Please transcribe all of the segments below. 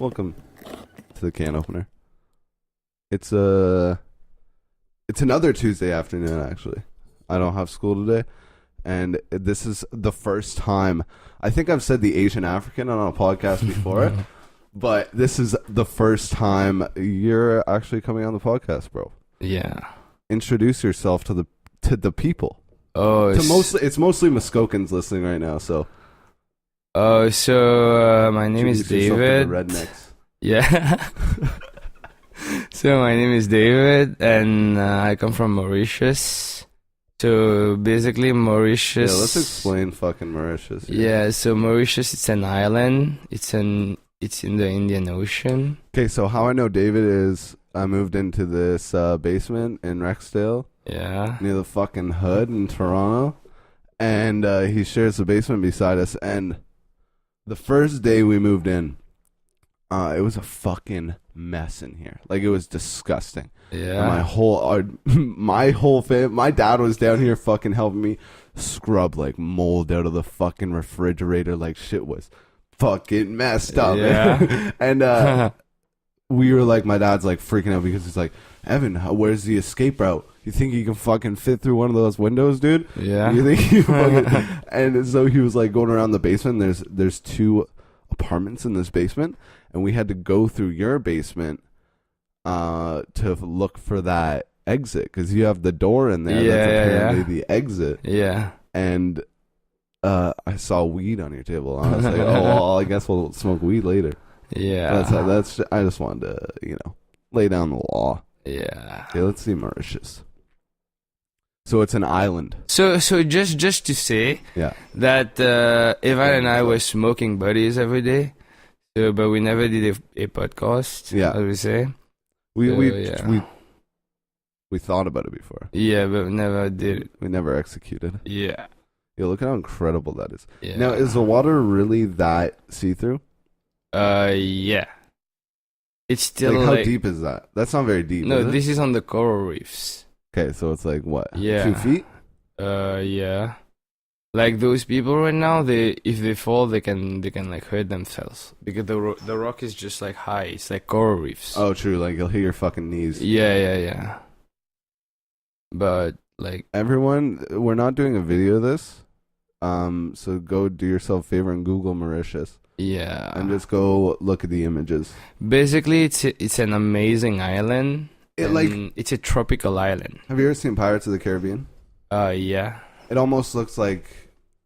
Welcome to the Can Opener. It's another Tuesday afternoon, actually. I don't have school today, and this is the first time. I think I've said the Asian African on a podcast before, but this is the first time you're actually coming on the podcast, bro. Yeah. Introduce yourself to the people. Oh, it's mostly Muskokans listening right now, so. Oh, so my name is David. The rednecks. Yeah. So my name is David, and I come from Mauritius. So basically, Mauritius. Yeah, let's explain fucking Mauritius. Yeah, so Mauritius, it's an island. It's in the Indian Ocean. Okay, so how I know David is I moved into this basement in Rexdale. Yeah. Near the fucking hood in Toronto, and he shares the basement beside us. And the first day we moved in, it was a fucking mess in here. Like, it was disgusting. Yeah. And my whole my dad was down here fucking helping me scrub like mold out of the fucking refrigerator. Like, shit was fucking messed up. Yeah. And we were like, my dad's like freaking out because he's like, Evan, where's the escape route? You think you can fucking fit through one of those windows, dude? Yeah. You think you fucking... And so he was like going around the basement. There's two apartments in this basement, and we had to go through your basement to look for that exit, because you have the door in there. That's apparently the exit. Yeah. And I saw weed on your table. I was like, oh, well, I guess we'll smoke weed later. Yeah. That's I just wanted to, lay down the law. Yeah. Okay, let's see Mauritius. So it's an island. So just to say that Evan and I were smoking buddies every day. So, but we never did a podcast. Yeah. As we say. We thought about it before. Yeah, but we never did it. We never executed. Yeah. Yeah, look at how incredible that is. Yeah. Now, is the water really that see-through? Yeah. It's still how deep is that? That's not very deep. No, is it? this is on the coral reefs. Okay, so it's like what? Yeah. 2 feet? Yeah. Like those people right now, if they fall, they can like hurt themselves because the rock is just like high. It's like coral reefs. Oh, true. Like you'll hit your fucking knees. Yeah. But like everyone, we're not doing a video of this. So go do yourself a favor and Google Mauritius. Yeah. And just go look at the images. Basically, it's an amazing island. It's a tropical island. Have you ever seen Pirates of the Caribbean? Yeah. It almost looks like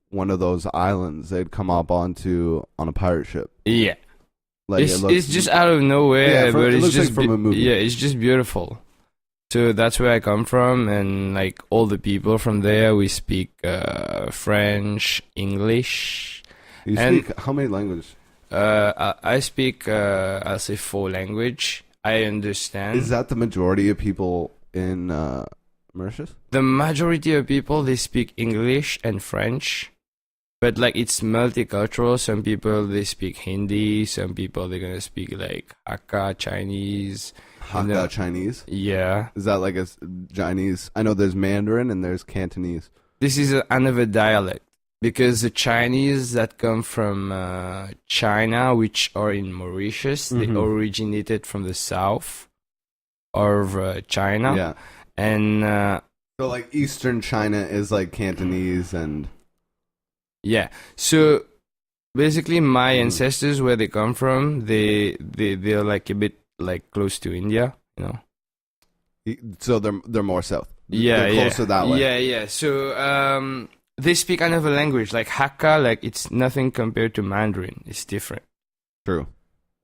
one of those islands they'd come up onto on a pirate ship. Yeah. Like it's just out of nowhere, yeah, but it it's looks just like from a movie. Yeah, it's just beautiful. So that's where I come from, and like all the people from there, we speak French, English. You speak how many languages? I speak, I'll say 4 languages. I understand. Is that the majority of people in Mauritius? The majority of people, they speak English and French. But like it's multicultural. Some people, they speak Hindi. Some people, they're going to speak like Hakka Chinese. Hakka Chinese? Yeah. Is that like a Chinese? I know there's Mandarin and there's Cantonese. This is another dialect. Because the Chinese that come from China, which are in Mauritius, they originated from the south of China. Yeah. And so like Eastern China is like Cantonese and... Yeah. So basically my ancestors, where they come from, they're like a bit like close to India, So they're more south. Yeah, they're closer that way. Yeah. So they speak another language, like Hakka. Like it's nothing compared to Mandarin. It's different. True.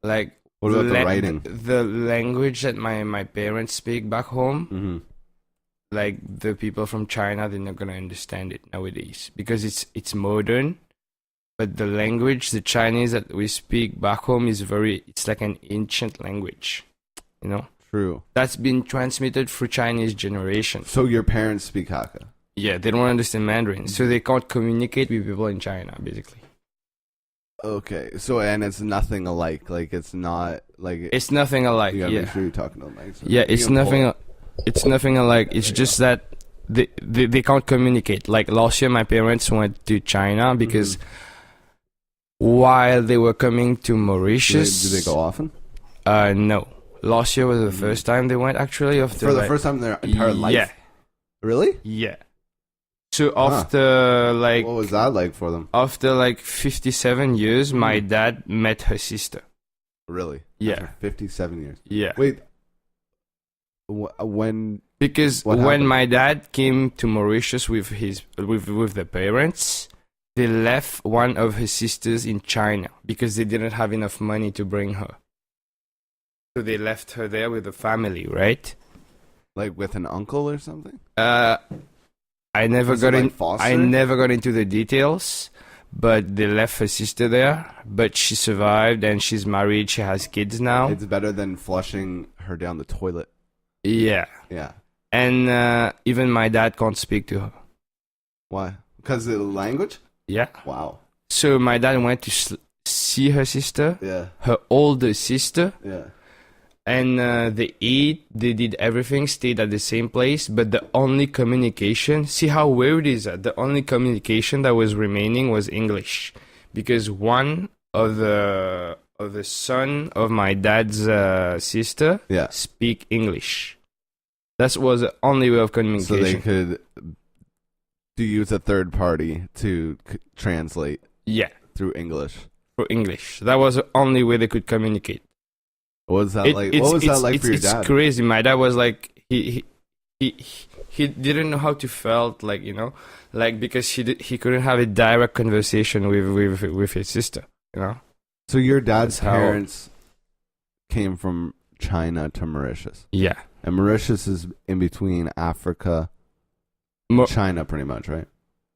Like what about the writing? The language that my parents speak back home, like the people from China, they're not gonna understand it nowadays because it's modern. But the language, the Chinese that we speak back home, it's like an ancient language, True. That's been transmitted through Chinese generations. So your parents speak Hakka? Yeah, they don't understand Mandarin, so they can't communicate with people in China, basically. Okay, so and it's nothing alike. Like it's not like it's nothing alike. You gotta yeah, make sure you're talking to them. Yeah, it's nothing. It's nothing alike. It's just that they can't communicate. Like last year, my parents went to China because while they were coming to Do Mauritius. they go often? No. Last year was the first time they went, actually. After For the first time in their entire life? Yeah. Really? Yeah. So after like What was that like for them? after like 57 years, my dad met her sister. Really? Yeah. After 57 years. Yeah. Wait. When? Because What when happened? my dad came to Mauritius with the parents, they left one of his sisters in China because they didn't have enough money to bring her. So they left her there with the family, right? Like with an uncle or something? I never Was it got like in. foster? I never got into the details, but they left her sister there. But she survived, and she's married. She has kids now. It's better than flushing her down the toilet. Yeah, Yeah. and even my dad can't speak to her. Why? Because of the language? Yeah. Wow. So my dad went to see her sister, Yeah. her older sister, Yeah. and they ate, they did everything, stayed at the same place, but the only communication, see how weird is that? The only communication that was remaining was English. Because one of the son of my dad's sister Yeah. speak English. That was the only way of So communication. they could use a third party to translate Yeah, through English. for English. That was the only way they could communicate. What was that like? What was that like for your dad? It's crazy. My dad was like he didn't know how to felt, like, you know, like, because he couldn't have a direct conversation with his sister, you know. So your dad's That's how- parents came from China to Mauritius, Yeah, and Mauritius is in between Africa, and China, pretty much, right?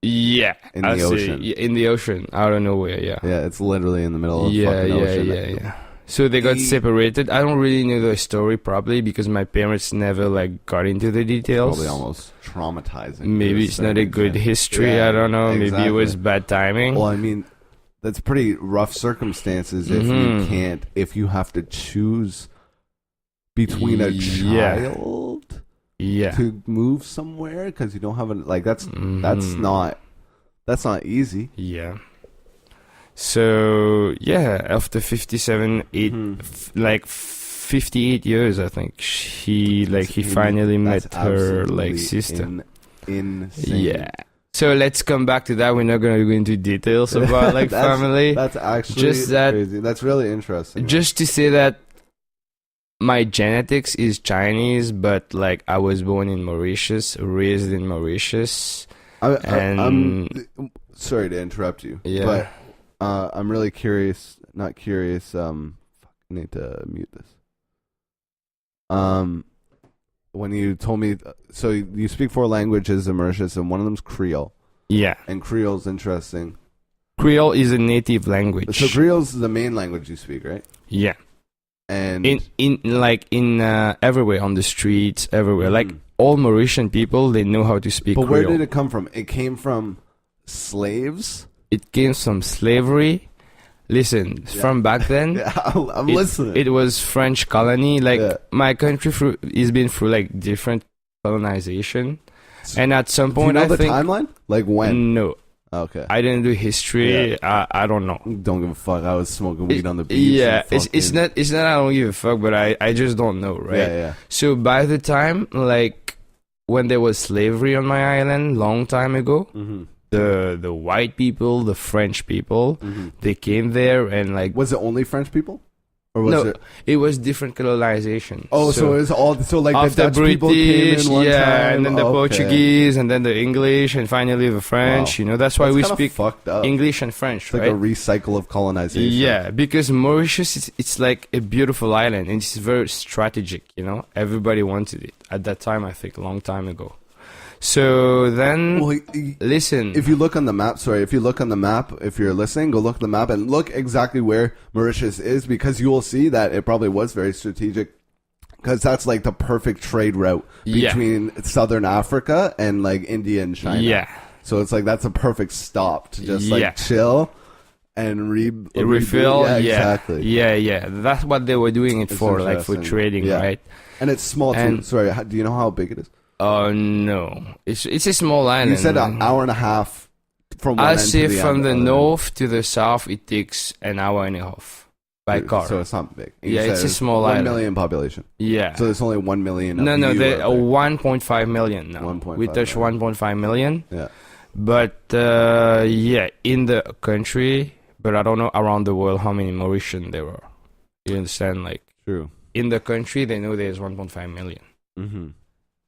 yeah, In the I'd say, ocean. yeah, in the ocean, out of nowhere. Yeah, Yeah, it's literally in the middle of yeah, fucking yeah, ocean. yeah. So they got He- separated. I don't really know the story properly because my parents never like got into the details. Probably almost traumatizing. Maybe to it's not a certain good extent. history. Yeah, I don't know. Maybe it was exactly. bad timing. Well, I mean, that's pretty rough circumstances if you can't, if you have to choose between a Yeah. child Yeah. to move somewhere because you don't have a like that's Mhm. that's not easy. Yeah. So yeah, after 58 years, I think he finally met That's her absolutely sister. Insane. Yeah. So let's come back to that. We're not gonna go into details about family. That's actually Just that- crazy. That's really interesting. Just to say that my genetics is Chinese, but like I was born in Mauritius, raised in Mauritius. I'm sorry to interrupt you. Yeah. But I'm really curious. Not curious. I need to mute this. When you told me, so you speak 4 languages in Mauritius, and one of them's Creole, Yeah. and Creole's interesting. Creole is a native language. So Creole's the main language you speak, right? Yeah. And In everywhere on the streets, everywhere. Like all Mauritian people, they know how to speak but Creole. where did it come from? It came from slaves. It came from slavery. Listen, from back then, Yeah, I'm listening. it was French colony. Like Yeah. my country has been through like different colonization, and at some Do you point, know I the think timeline? Like when? no, Okay. I didn't do history. I don't know. Don't give a fuck. I was smoking weed on the beach. Yeah, and it's fucking- not I don't give a fuck, but I just don't know, right? Yeah. So by the time, like, when there was slavery on my island, long time ago, Mm-hmm. the white people, the French people, they came there and like Was it only French people, or was no, it? it was different colonization. Oh, so it was all. So like the after Dutch people came British, in one yeah, time, and then the okay. Portuguese, and then the English, and finally the French. Wow. You know, that's why That's we kinda speak fucked up. English and French, It's like right? a recycle of colonization. Yeah, because Mauritius, it's like a beautiful island, and it's very strategic, you know? Everybody wanted it at that time, I think, a long time ago. So then, Well, listen. if you look on the map, if you're listening, go look at the map and look exactly where Mauritius is, because you will see that it probably was very strategic, because that's like the perfect trade route Yeah. between Southern Africa and like India and China. Yeah. So it's like that's a perfect stop to just Yeah. like chill and Refill, Yeah, yeah, exactly. yeah. That's what they were doing it It's for, like for interesting. trading, Yeah. right? And it's small too. And- Sorry, do you know how big it is? Oh no, it's a small island. You said man. an hour and a half from one I end to say the from the other. north to the south, it takes an hour and a half by car. So it's not big. You Yeah, said it's a there's small 1 island. million population. Yeah. So there's only 1 million. No, of you there are out there. 1.5 million now. 1.5 We touched million. 1.5 million. Yeah. But yeah, in the country, but I don't know around the world how many Mauritians there are. You understand? Like True. in the country, they know there's 1.5 million. Mm-hmm.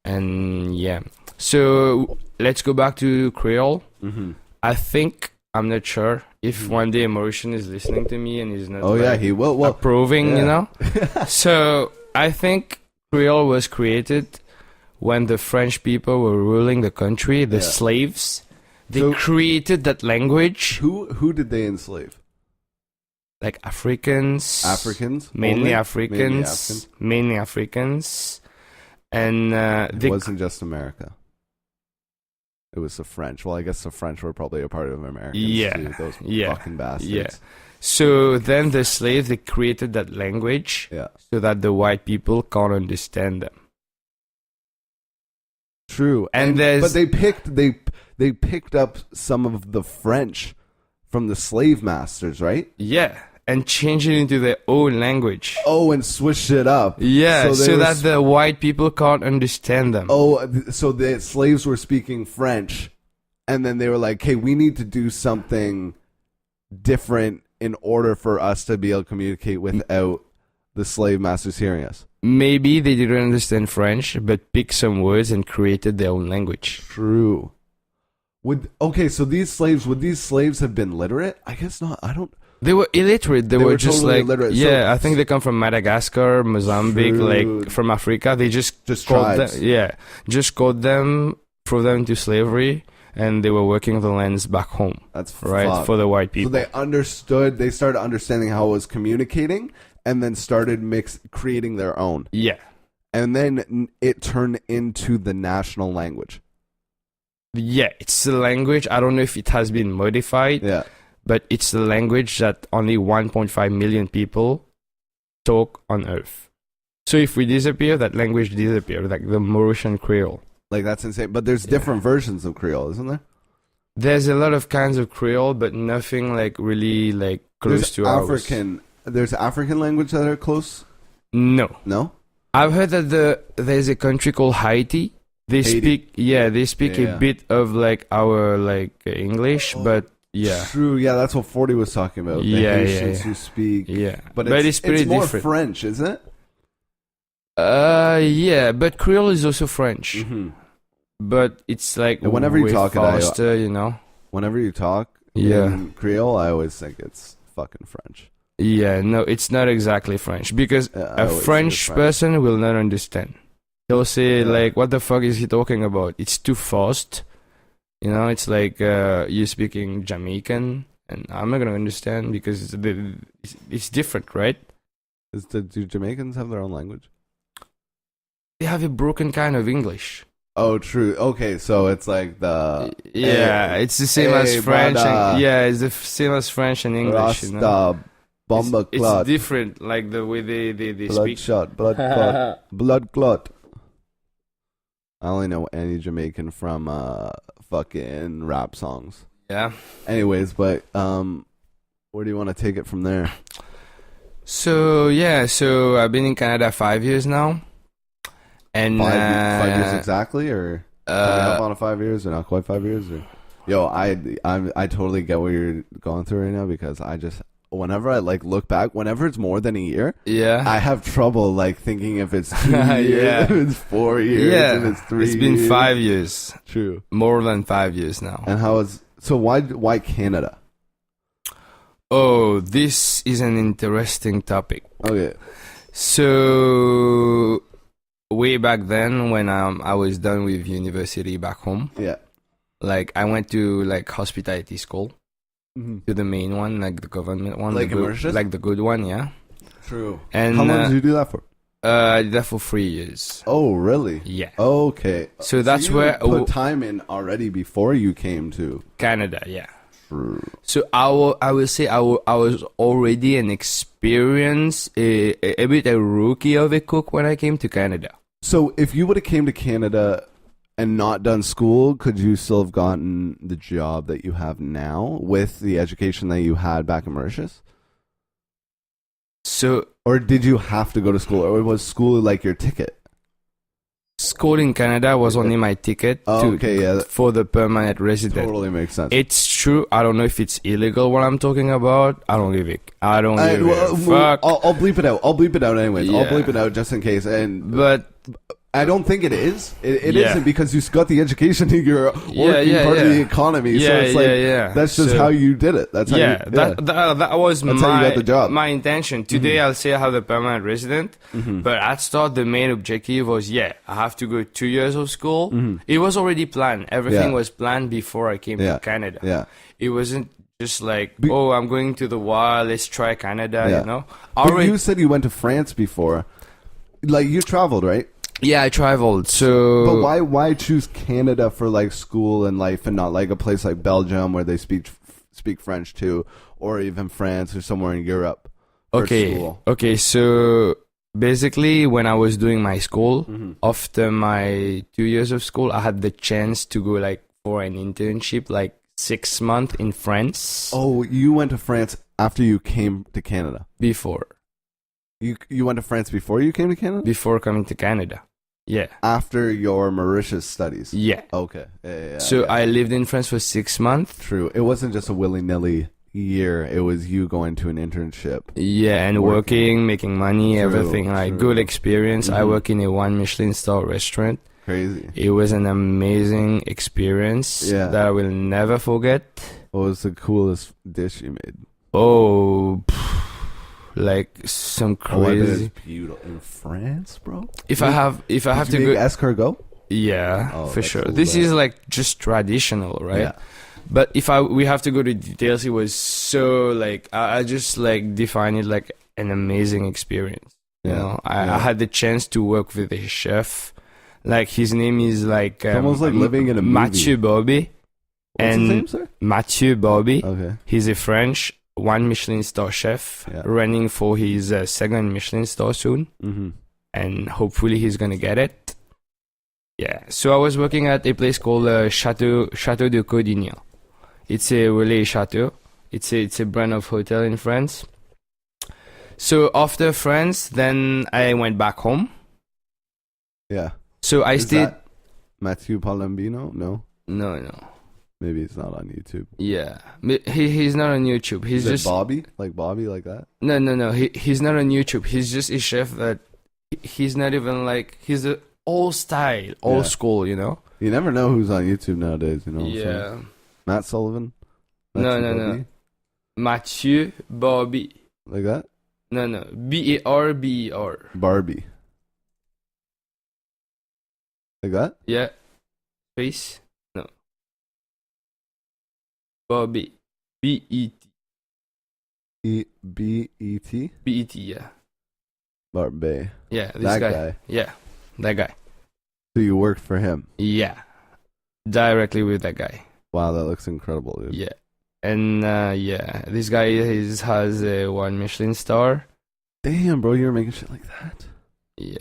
And yeah, so let's go back to Creole. Mm-hmm. I think I'm not sure if one day a Mauritian is listening to me and is not. Oh yeah, he will. Well, approving, yeah. you know. So I think Creole was created when the French people were ruling the country. The Yeah. slaves, they So- created that language. who did they enslave? Like Africans, Africans, mainly only? Africans, mainly Africans, and It they wasn't just America. It was the French. Well, I guess the French were probably a part of Americans Yeah, too. Those yeah, fucking bastards. yeah. So then the slaves, they created that language Yeah. so that the white people can't understand them. True. And there's- but they picked up some of the French from the slave masters, right? Yeah, and change it into their own language. Oh, and switched it up. Yeah, they so were that the white people can't understand them. so the slaves were speaking French, and then they were like, "Hey, we need to do something different in order for us to be able to communicate without the slave masters hearing us." Maybe they didn't understand French, but picked some words and created their own language. True. So these slaves have been literate? I guess not. I don't. They were illiterate. They were just totally like, illiterate. yeah, So- I think they come from Madagascar, Mozambique, True. like from Africa. They just caught tribes. them, yeah, just caught them, threw them into slavery, and they were working the lands back home, That's right, fucked. for the white So people. they understood. They started understanding how it was communicating, and then started creating their own. Yeah, And then it turned into the national language. yeah, it's a language. I don't know if it has been modified. Yeah. But it's the language that only 1.5 million people talk on Earth. So if we disappear, that language disappears, like the Mauritian Creole. Like, that's insane. But there's different versions of Creole, isn't there? There's a lot of kinds of Creole, but nothing like really like close to ours. There's African language that are close? No. No? I've heard that there's a country called Haiti. They Haiti? speak Yeah. a bit of like our like English, but yeah. True. Yeah, that's what 40 was talking about. The Yeah, yeah, Haitians yeah. who speak. Yeah. But it's pretty more different. French, isn't it? Yeah, but Creole is also French. Mm-hmm. But it's like And whenever you way talk it, faster, you know. Whenever you talk Yeah. in Creole, I always think it's fucking French. Yeah, no, it's not exactly French because I a always think French it's person will not understand. He'll say Yeah. like, "What the fuck is he talking about? It's too fast." You know, it's like you speaking Jamaican, and I'm not gonna understand because it's different, right? Do Jamaicans have their own language? They have a broken kind of English. Oh, true. Okay, so it's like the Yeah, it's the same as hey, French. brother. Yeah, it's the same as French and English. You know? Rasta bomba It's clot, different, like the way they blood speak. shot, blood clot, blood clot. I only know any Jamaican from fucking rap songs. Yeah. Anyways, but where do you want to take it from there? So I've been in Canada 5 years now, and 5 years exactly, or coming up on 5 years, or not quite 5 years? Or yo, I totally get what you're going through right now because whenever I like look back, whenever it's more than a year, yeah, I have trouble like thinking if it's 2 years, Yeah. if it's 4 years, yeah, if it's 3 it's been years. 5 years, True. more than 5 years now. And why Canada? Oh, this is an interesting topic. Okay. So way back then, when I was done with university back home, Yeah. like I went to like hospitality school, Mm-hmm. to the main one, like the government one, Like the in Mauritius? like the good one, yeah. True. And How long did you do that for? I did that for 3 years. Oh, really? Yeah. Okay. So that's you where put time in already before you came to. Canada, yeah. True. So I will say I was already an experienced, a bit a rookie of a cook when I came to Canada. So if you would have came to Canada and not done school, could you still have gotten the job that you have now with the education that you had back in Mauritius? So Or did you have to go to school, or was school like your ticket? school in Canada was only my ticket for the permanent resident. Totally makes sense. It's true. I don't know if it's illegal what I'm talking about. I don't give a fuck. I'll bleep it out. I'll bleep it out anyways. I'll Yeah. bleep it out just in case. But I don't think it is. It Yeah. isn't, because you got the education. You're working part of the economy. So it's like that's just how you did it. That's how that was That's how you got the job. my intention. Today I'll say I have a permanent resident, but at start the main objective was I have to go 2 years of school. It was already planned. Everything was planned before I came to Canada. Yeah. It wasn't just like, I'm going to the wild, let's try Canada, Yeah. you know. But you said you went to France before. Like, you traveled, right? Yeah, I traveled. So But why choose Canada for like school and life, and not like a place like Belgium where they speak French too, or even France or somewhere in Europe for school? Okay, so basically when I was doing my school, after my 2 years of school, I had the chance to go like for an internship, like 6 months in France. Oh, you went to France after you came to Canada? Before You went to France before you came to Canada? Before coming to Canada. Yeah. After your Mauritius studies? Yeah. Okay. Yeah, so I lived in France for 6 months. True. It wasn't just a willy-nilly year. It was you going to an internship. Yeah, and working, making money, everything. Like, good experience. I work in a 1 Michelin star restaurant. Crazy. It was an amazing experience that I will never forget. What was the coolest dish you made? Like some Oh, I bet crazy. it's beautiful in France, bro. If I have to go go, escargot. yeah, for that's sure. cool, This man. is like just traditional, right? Yeah. But we have to go to details. It was so like I just like define it like an amazing experience. You know, I had the chance to work with a chef. Like his name is like almost like living in a movie. Mathieu Bobby. What's his name, sir? Mathieu Bobby. Okay. He's a French 1 Michelin star chef, running for his second Michelin star soon, and hopefully he's gonna get it. Yeah. So I was working at a place called Chateau de Codignan. It's a relay chateau. It's a brand of hotel in France. So after France, then I went back home. Yeah. So I stayed. That Mathieu Palambino? No. No. Maybe it's not on YouTube. Yeah, he's not on YouTube. He's just Bobby, like that. No. He's not on YouTube. He's just a chef that he's not even like he's a old style, old school. You know. You never know who's on YouTube nowadays. You know. Yeah. Matt Sullivan. No. Mathieu Bobby. Like that. No. B-A-R-B-E-R. Barbie. Like that. Yeah. Face. No. Bobby. B-E-T. B-E-T? B-E-T, yeah. Barbie. Yeah, this That guy. guy. Yeah, that guy. So you worked for him? Yeah. Directly with that guy. Wow, that looks incredible, dude. Yeah. And this guy has a 1 Michelin star. Damn, bro, you were making shit like that? Yeah.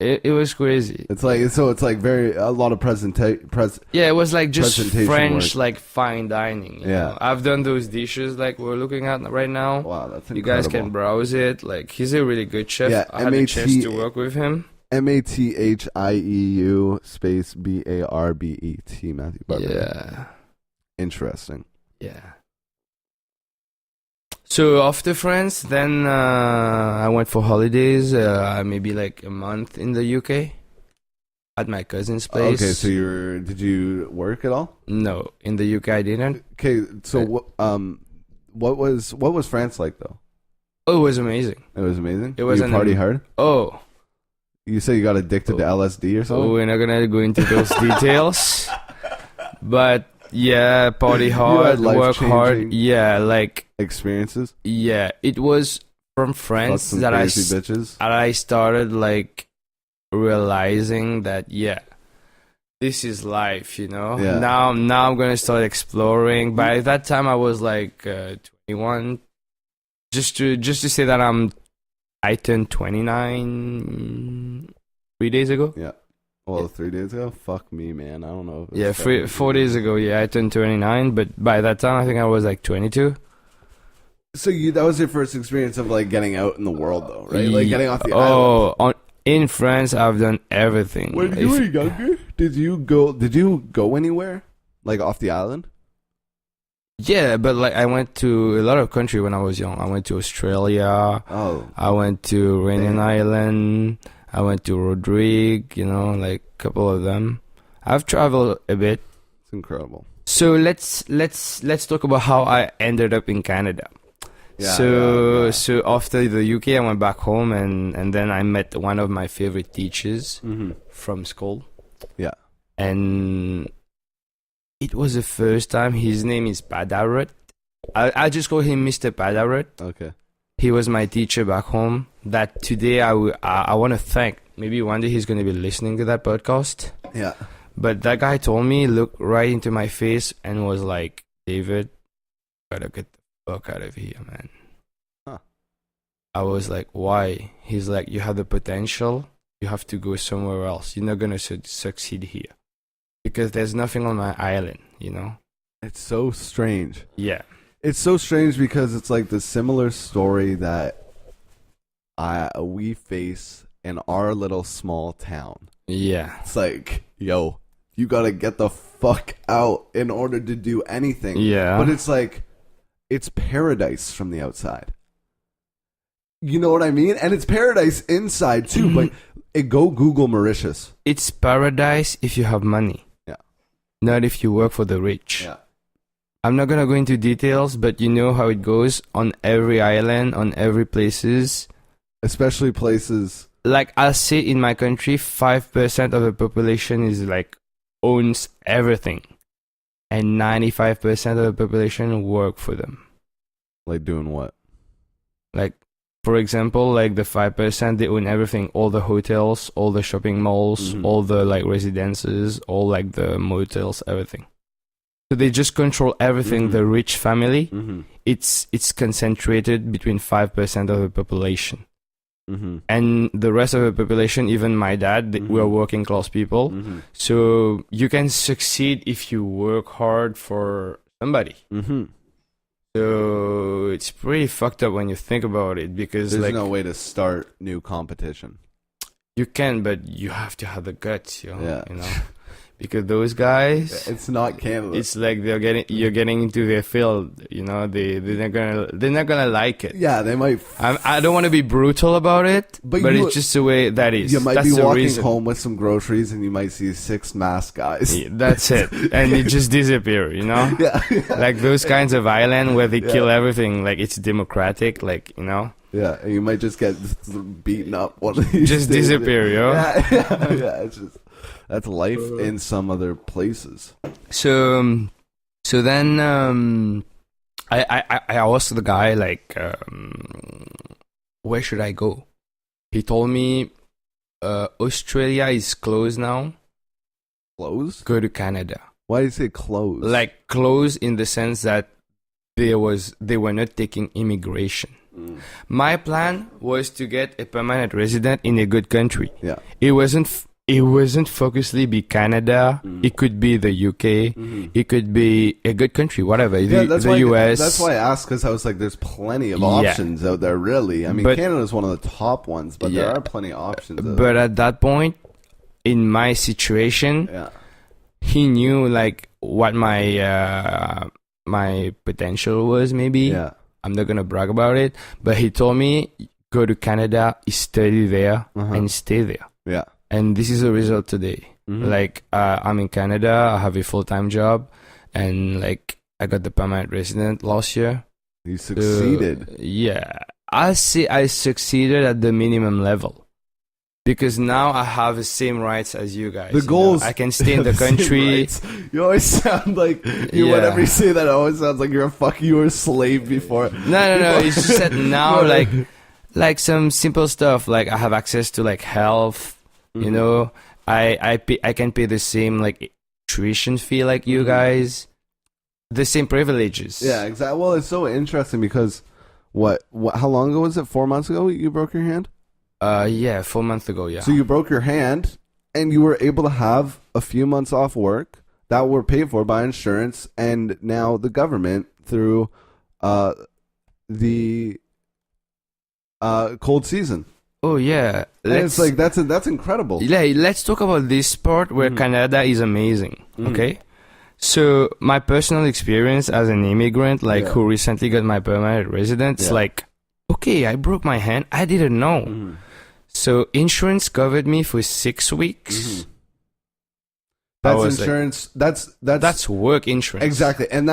It was crazy. It's like a lot of Yeah, it was like just presentation French, work. like fine dining. You know? I've done those dishes like we're looking at right now. Wow, that's incredible. You guys can browse it. Like he's a really good chef. Yeah, I had a chance to work with him. Mathieu space Barbet, Matthew Barbet. Yeah. Interesting. Yeah. So after France, then I went for holidays, maybe like a month in the UK at my cousin's place. Okay, so did you work at all? No, in the UK I didn't. Okay, so what was France like though? Oh, it was amazing. It was amazing. It was you party hard. Oh, you say you got addicted to LSD or something? Oh, we're not gonna go into those details, but. Yeah, party hard, work hard. Yeah, like experiences. Yeah, it was from France that I started like realizing that this is life, you know. Yeah. Now I'm gonna start exploring. By that time, I was like 21. Just to say that I turned 29 3 days ago. Yeah. Well, 3 days ago? Fuck me, man. I don't know. If it was Yeah, fucking 4 days ago. Yeah, I turned 29, but by that time I think I was like 22. So that was your first experience of like getting out in the world, though, right? Like getting off the island. In France, I've done everything. When you were younger, did you go anywhere like off the island? Yeah, but like I went to a lot of country when I was young. I went to Australia. Oh, I went to Réunion Island. I went to Rodrigue. You know, like a couple of them. I've traveled a bit. it's incredible. So let's talk about how I ended up in Canada. Yeah, So after the UK, I went back home and then I met one of my favorite teachers from school. Yeah. And it was the first time. His name is Padarot. I just call him Mr. Padarot. Okay. He was my teacher back home. That today I want to thank. Maybe one day he's going to be listening to that podcast. Yeah. But that guy told me, looked right into my face and was like, David, gotta get the fuck out of here, man. Huh. I was like, why? He's like, you have the potential. You have to go somewhere else. You're not going to succeed here. Because there's nothing on my island, you know? It's so strange. Yeah. It's so strange because it's like the similar story that we face in our little small town. Yeah. It's like, yo, you gotta get the fuck out in order to do anything. Yeah. But it's like, it's paradise from the outside. You know what I mean? And it's paradise inside too. But go Google Mauritius. It's paradise if you have money. Yeah. Not if you work for the rich. Yeah. I'm not gonna go into details, but you know how it goes on every island, on every places. Especially places. Like I'll say in my country, 5% of the population is like owns everything, and 95% of the population work for them. Like doing what? Like, for example, like the 5%, they own everything, all the hotels, all the shopping malls, all the like residences, all like the motels, everything. So they just control everything. The rich family, it's concentrated between 5% of the population. And the rest of the population, even my dad, we're working class people. So you can succeed if you work hard for somebody. So it's pretty fucked up when you think about it, because there's like no way to start new competition. you can, but you have to have the guts, you know. Yeah. You know? Because those guys, It's not Canada. it's like you're getting into their field, you know. They're not gonna like it. Yeah, they might. I don't want to be brutal about it, but it's just the way that is. You might That's be the walking reason. home with some groceries and you might see 6 masked guys. Yeah, that's it, and it just disappear, you know. Yeah. Like those kinds of island where they kill everything, like it's democratic, like, you know. Yeah, and you might just get beaten up one of these Just days. disappear, yo. Yeah, it's just that's life in some other places. So then I asked the guy, like, where should I go? He told me Australia is closed now. Closed? Go to Canada. Why do you say closed? Like closed in the sense that they were not taking immigration. My plan was to get a permanent resident in a good country. Yeah. It wasn't focusedly be Canada. It could be the UK. It could be a good country, whatever. Yeah, the US. That's why I asked, because I was like, there's plenty of options out there, really. I mean, Canada's one of the top ones, but there are plenty of options. But at that point, in my situation, he knew like what my potential was, maybe. Yeah. I'm not gonna brag about it, but he told me, go to Canada, study there, and stay there. Yeah. And this is the result today. Like, I'm in Canada, I have a full-time job, and like, I got the permanent resident last year. You succeeded. Yeah. I say I succeeded at the minimum level. Because now I have the same rights as you guys. The goals. I can stay in the country. You always sound like whenever you say that, it always sounds like you were a slave before. No. It's just that now, like some simple stuff. Like I have access to like health. You know, I can pay the same like tuition fee like you guys. The same privileges. Yeah, exactly. Well, it's so interesting because what? How long ago was it? 4 months ago you broke your hand? Yeah, 4 months ago, yeah. So you broke your hand, and you were able to have a few months off work that were paid for by insurance, and now the government through the cold season. Oh yeah, And it's like that's incredible. yeah. Let's talk about this part where Canada is amazing. Okay, so my personal experience as an immigrant, like Yeah. who recently got my permanent residence, Yeah. like okay, I broke my hand. I didn't know. So insurance covered me for 6 weeks. I That's was like- insurance. That's work insurance. exactly, and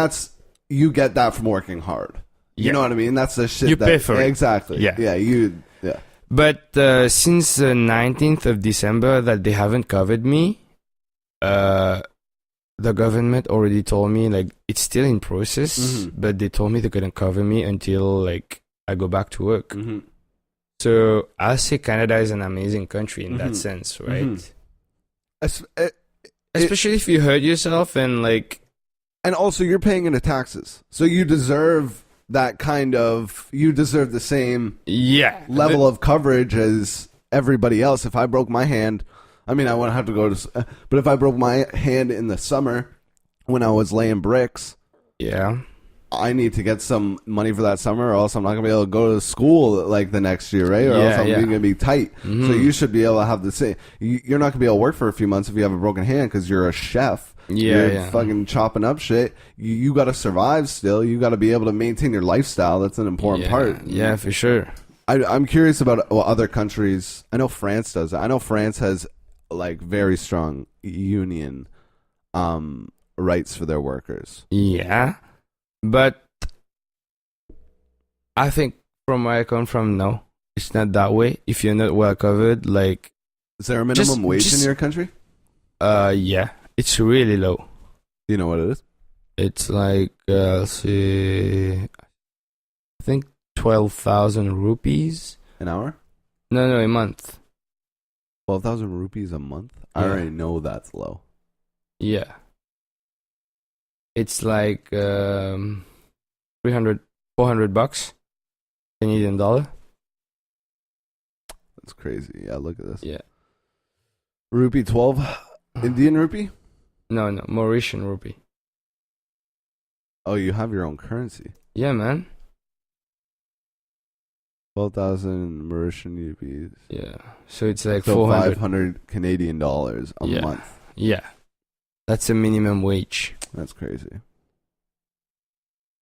you get that from working hard. You Yeah. know what I mean? That's the shit You that, pay for it. Exactly. Yeah. Yeah. But since the 19th of December that they haven't covered me, the government already told me like it's still in process, but they told me they're gonna cover me until like I go back to work. So I'll say Canada is an amazing country in that sense, right? Especially if you hurt yourself and like And also, you're paying into taxes, so you deserve that you deserve the same level of coverage as everybody else. If I broke my hand, I mean, I wouldn't have to go to, but if I broke my hand in the summer when I was laying bricks, yeah. I need to get some money for that summer, or else I'm not gonna be able to go to school like the next year, right? Or else I'm gonna be tight. So you should be able to have the same. You're not gonna be able to work for a few months if you have a broken hand because you're a chef. You're fucking chopping up shit. You got to survive still. You got to be able to maintain your lifestyle. That's an important part. Yeah, for sure. I'm curious about what other countries. I know France does that. I know France has like very strong union rights for their workers. Yeah, but I think from where I come from, no, it's not that way. If you're not well covered, like, Is there a minimum wage in your country? yeah, it's really low. Do you know what it is? It's like, let's see, I think 12,000 rupees. An hour? No, a month. 12,000 rupees a month? I Yeah. already know that's low. Yeah. It's like 300, 400 bucks, Canadian dollar. That's crazy. Yeah, look at this. Yeah. Rupee 12, Indian rupee? No, Mauritian rupee. Oh, you have your own currency. Yeah, man. 12,000 Mauritian rupees. Yeah. So it's like So 400. 500 Canadian dollars a Yeah. month. Yeah. That's a minimum wage. That's crazy.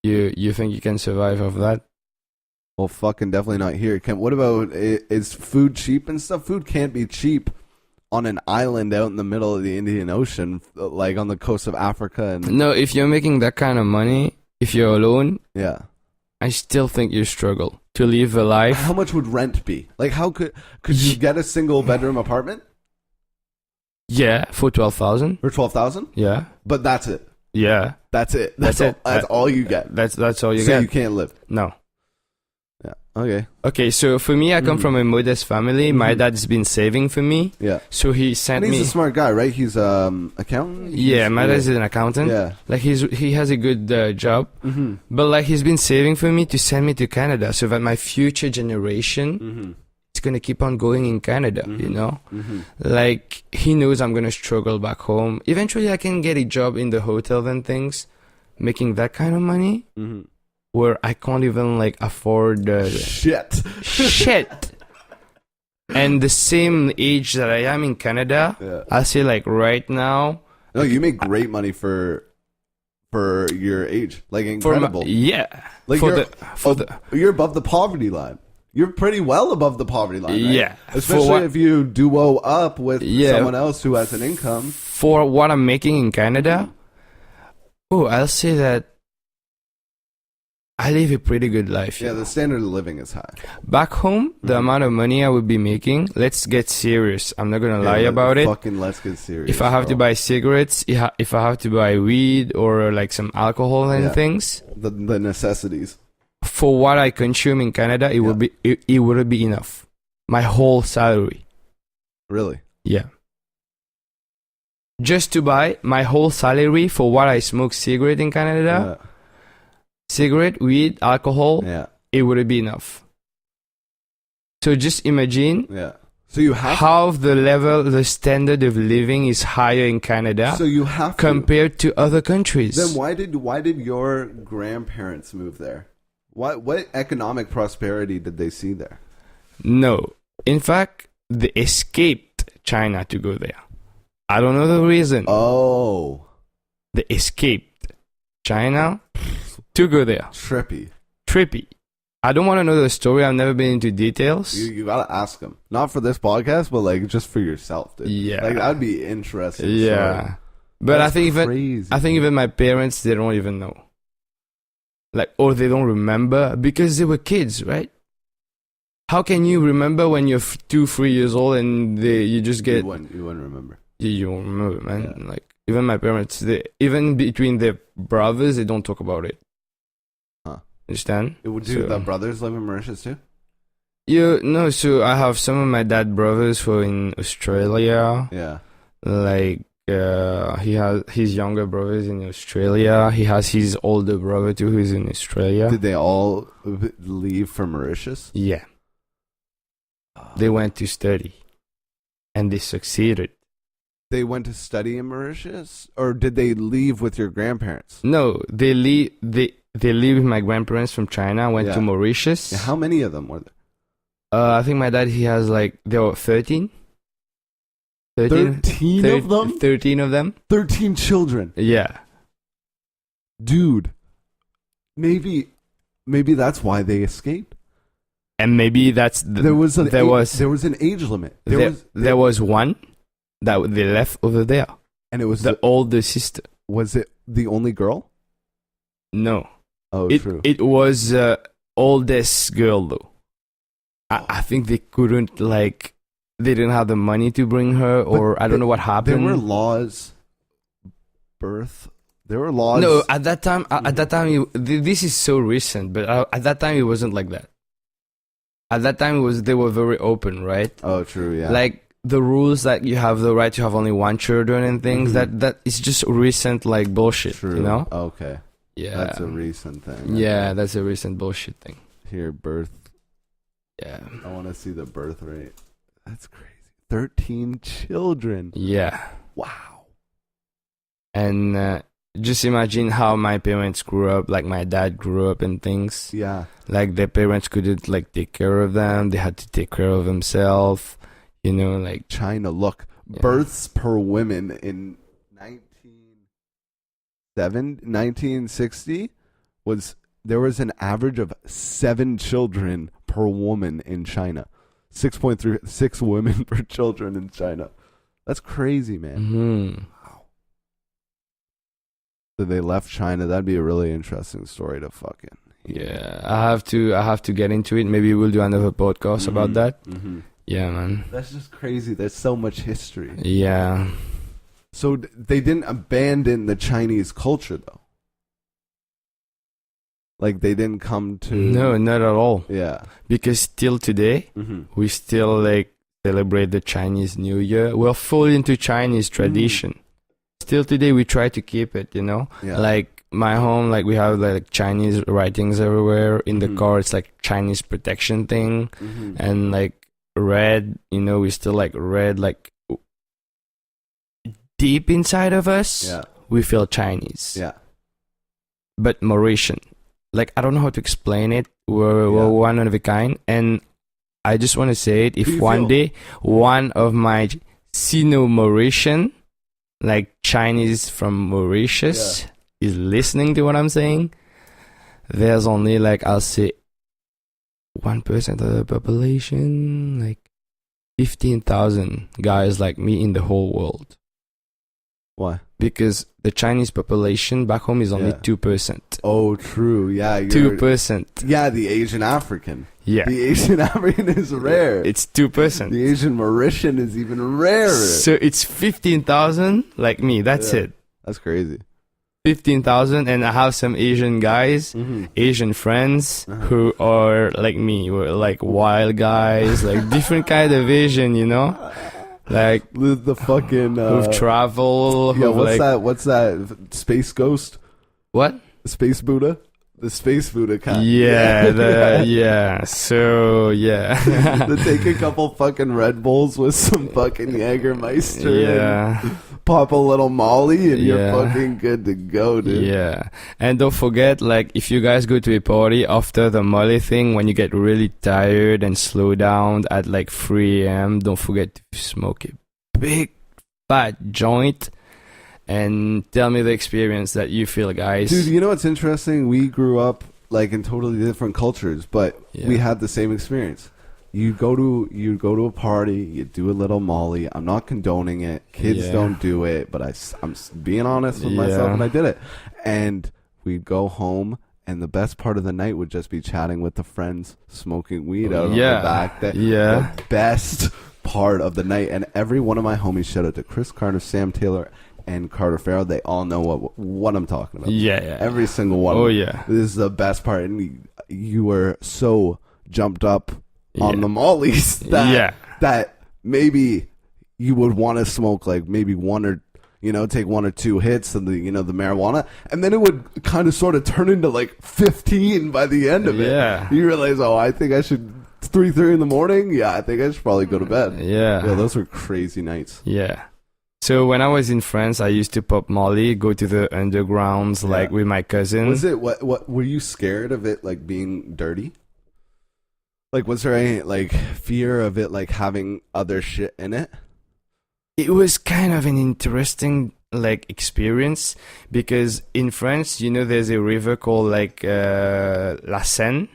You think you can survive off that? Well, fucking definitely not here. What about, is food cheap and stuff? Food can't be cheap on an island out in the middle of the Indian Ocean, like on the coast of Africa. And No, if you're making that kind of money, if you're alone, yeah. I still think you struggle to live a life. How much would rent be? Like, how could you get a single bedroom apartment Yeah, for 12,000. for 12,000? Yeah. But that's it. Yeah. That's it. That's it. That's all you get. That's all you So get. you can't live. No. Yeah. Okay. Okay, so for me, I come from a modest family. My dad's been saving for me. Yeah. So he sent And he's me. a smart guy, right? He's accountant. Yeah, my dad's an accountant. Yeah. Like he has a good job, but like he's been saving for me to send me to Canada so that my future generation is gonna keep on going in Canada. You know, like he knows I'm gonna struggle back home. Eventually, I can get a job in the hotel and things, making that kind of money where I can't even like afford Shit. shit. And the same age that I am in Canada, Yeah. I say like right now. No, you make great money for your age. Like incredible. Yeah. Like For you're above the poverty line. You're pretty well above the poverty line. Right? Yeah. Especially if you duo up with Yeah. someone else who has an income. for what I'm making in Canada, I'll say that I live a pretty good life. Yeah, you know. the standard of living is high. Back home, the amount of money I would be making, let's get serious. I'm not going to lie about it. Fucking let's get serious. If I have to bro. buy cigarettes, if I have to buy weed or like some alcohol and Yeah. things, the necessities. for what I consume in Canada, it would be it would be enough. My whole salary. Really? Yeah. Just to buy my whole salary for what I smoke cigarette in Canada, cigarette, weed, alcohol, Yeah. it would be enough. So just imagine Yeah. So you have How the standard of living is higher in Canada so you have compared to other countries. Then why did your grandparents move there? What economic prosperity did they see there? No. In fact, they escaped China to go there. I don't know the reason. Oh. They escaped China to go there. Trippy. I don't want to know the story. I've never been into details. You gotta ask them. Not for this podcast, but like just for yourself, dude. Yeah. Like that'd be interesting. Yeah. Story. But That's I think even my parents, they don't even know. Like, or they don't remember because they were kids, right? How can you remember when you're 2-3 years old and you just get... You wouldn't remember. You won't remember, man. Yeah. Like, even my parents, even between their brothers, they don't talk about it. Huh. Understand? Do the brothers live in Mauritius too? No, so I have some of my dad brothers who are in Australia. Yeah. Like, he has his younger brothers in Australia. He has his older brother too, who's in Australia. Did they all leave for Mauritius? Yeah. They went to study. And they succeeded. They went to study in Mauritius? Or did they leave with your grandparents? No, they leave with my grandparents from China, went to Mauritius. Yeah, how many of them were there? I think my dad, he has like, there were 13. 13 of them? 13 of them. 13 children. Yeah. Dude. Maybe that's why they escaped. And maybe that's... There was an age limit. There was one that they left over there. And it was the older sister. Was it the only girl? No. Oh, true. It was oldest girl though. I think they couldn't like... They didn't have the money to bring her, or I don't know what happened. There were laws. There were laws. No, at that time, this is so recent, but at that time it wasn't like that. At that time, they were very open, right? Oh, true, yeah. Like the rules that you have the right to have only one children and things. That is just recent, like bullshit. True. You know? Okay. Yeah. That's a recent thing. Yeah, that's a recent bullshit thing. Here, birth. Yeah. I want to see the birth rate. That's crazy. 13 children. Yeah. Wow. And just imagine how my parents grew up, like my dad grew up and things. Yeah. Like their parents couldn't like take care of them. They had to take care of themselves. You know, like China. Look, births per woman in 1960 there was an average of 7 children per woman in China. 6.36 women per children in China. That's crazy, man. Mm-hmm. Wow. So they left China. That'd be a really interesting story to fucking hear. Yeah, I have to get into it. Maybe we'll do another podcast about that. Mm-hmm. Yeah, man. That's just crazy. There's so much history. Yeah. So they didn't abandon the Chinese culture, though. Like they didn't come to... No, not at all. Yeah. Because still today, we still like celebrate the Chinese New Year. We're full into Chinese tradition. Still today, we try to keep it, you know? Yeah. Like my home, like we have like Chinese writings everywhere. In the car, it's like Chinese protection thing. And like red, you know, we still like red, like deep inside of us, we feel Chinese. Yeah. But Mauritian. Like, I don't know how to explain it. We're one of a kind. And I just want to say it. If one day, one of my Sino-Mauritian, like Chinese from Mauritius, is listening to what I'm saying, there's only, like, I'll say 1% of the population, like 15,000 guys like me in the whole world. Why? Because the Chinese population back home is only 2%. Oh, true. Yeah. 2%. Yeah, the Asian African. Yeah. The Asian African is rare. It's 2%. The Asian Mauritian is even rarer. So it's 15,000 like me. That's it. That's crazy. 15,000, and I have some Asian guys, Asian friends who are like me. We're like wild guys, like different kind of Asian, you know? Like the fucking who've traveled. Yeah, what's that? What's that? Space Ghost? What? Space Buddha? The space Buddha kind. Yeah, so yeah. To take a couple fucking Red Bulls with some fucking Jägermeister. Yeah. And pop a little Molly and you're Yeah. fucking good to go, dude. Yeah. And don't forget, like, if you guys go to a party after the Molly thing, when you get really tired and slow down at like 3 a.m., don't forget to smoke a big fat joint and tell me the experience that you feel, guys. Dude, you know what's interesting? We grew up like in totally different cultures, but we had the same experience. You go to a party, you do a little Molly. I'm not condoning it. Kids don't do it, but I'm being honest with myself, and I did it. And we'd go home, and the best part of the night would just be chatting with the friends, smoking weed out on the back. The best part of the night. And every one of my homies, shout out to Chris Carter, Sam Taylor, and Carter Farrell, they all know what I'm talking about. Yeah. Every single one. Oh, yeah. This is the best part. And you were so jumped up on the mollies that maybe you would want to smoke like maybe one or take one or two hits of the the marijuana, and then it would kind of sort of turn into like 15 by the end of it. Yeah. You realize, I think I should 3:30 in the morning. Yeah, I think I should probably go to bed. Yeah, those were crazy nights. Yeah. So when I was in France, I used to pop Molly, go to the undergrounds like with my cousin. Was it what were you scared of it like being dirty? Like, was there any like fear of it like having other shit in it? It was kind of an interesting like experience because in France, there's a river called like La Seine.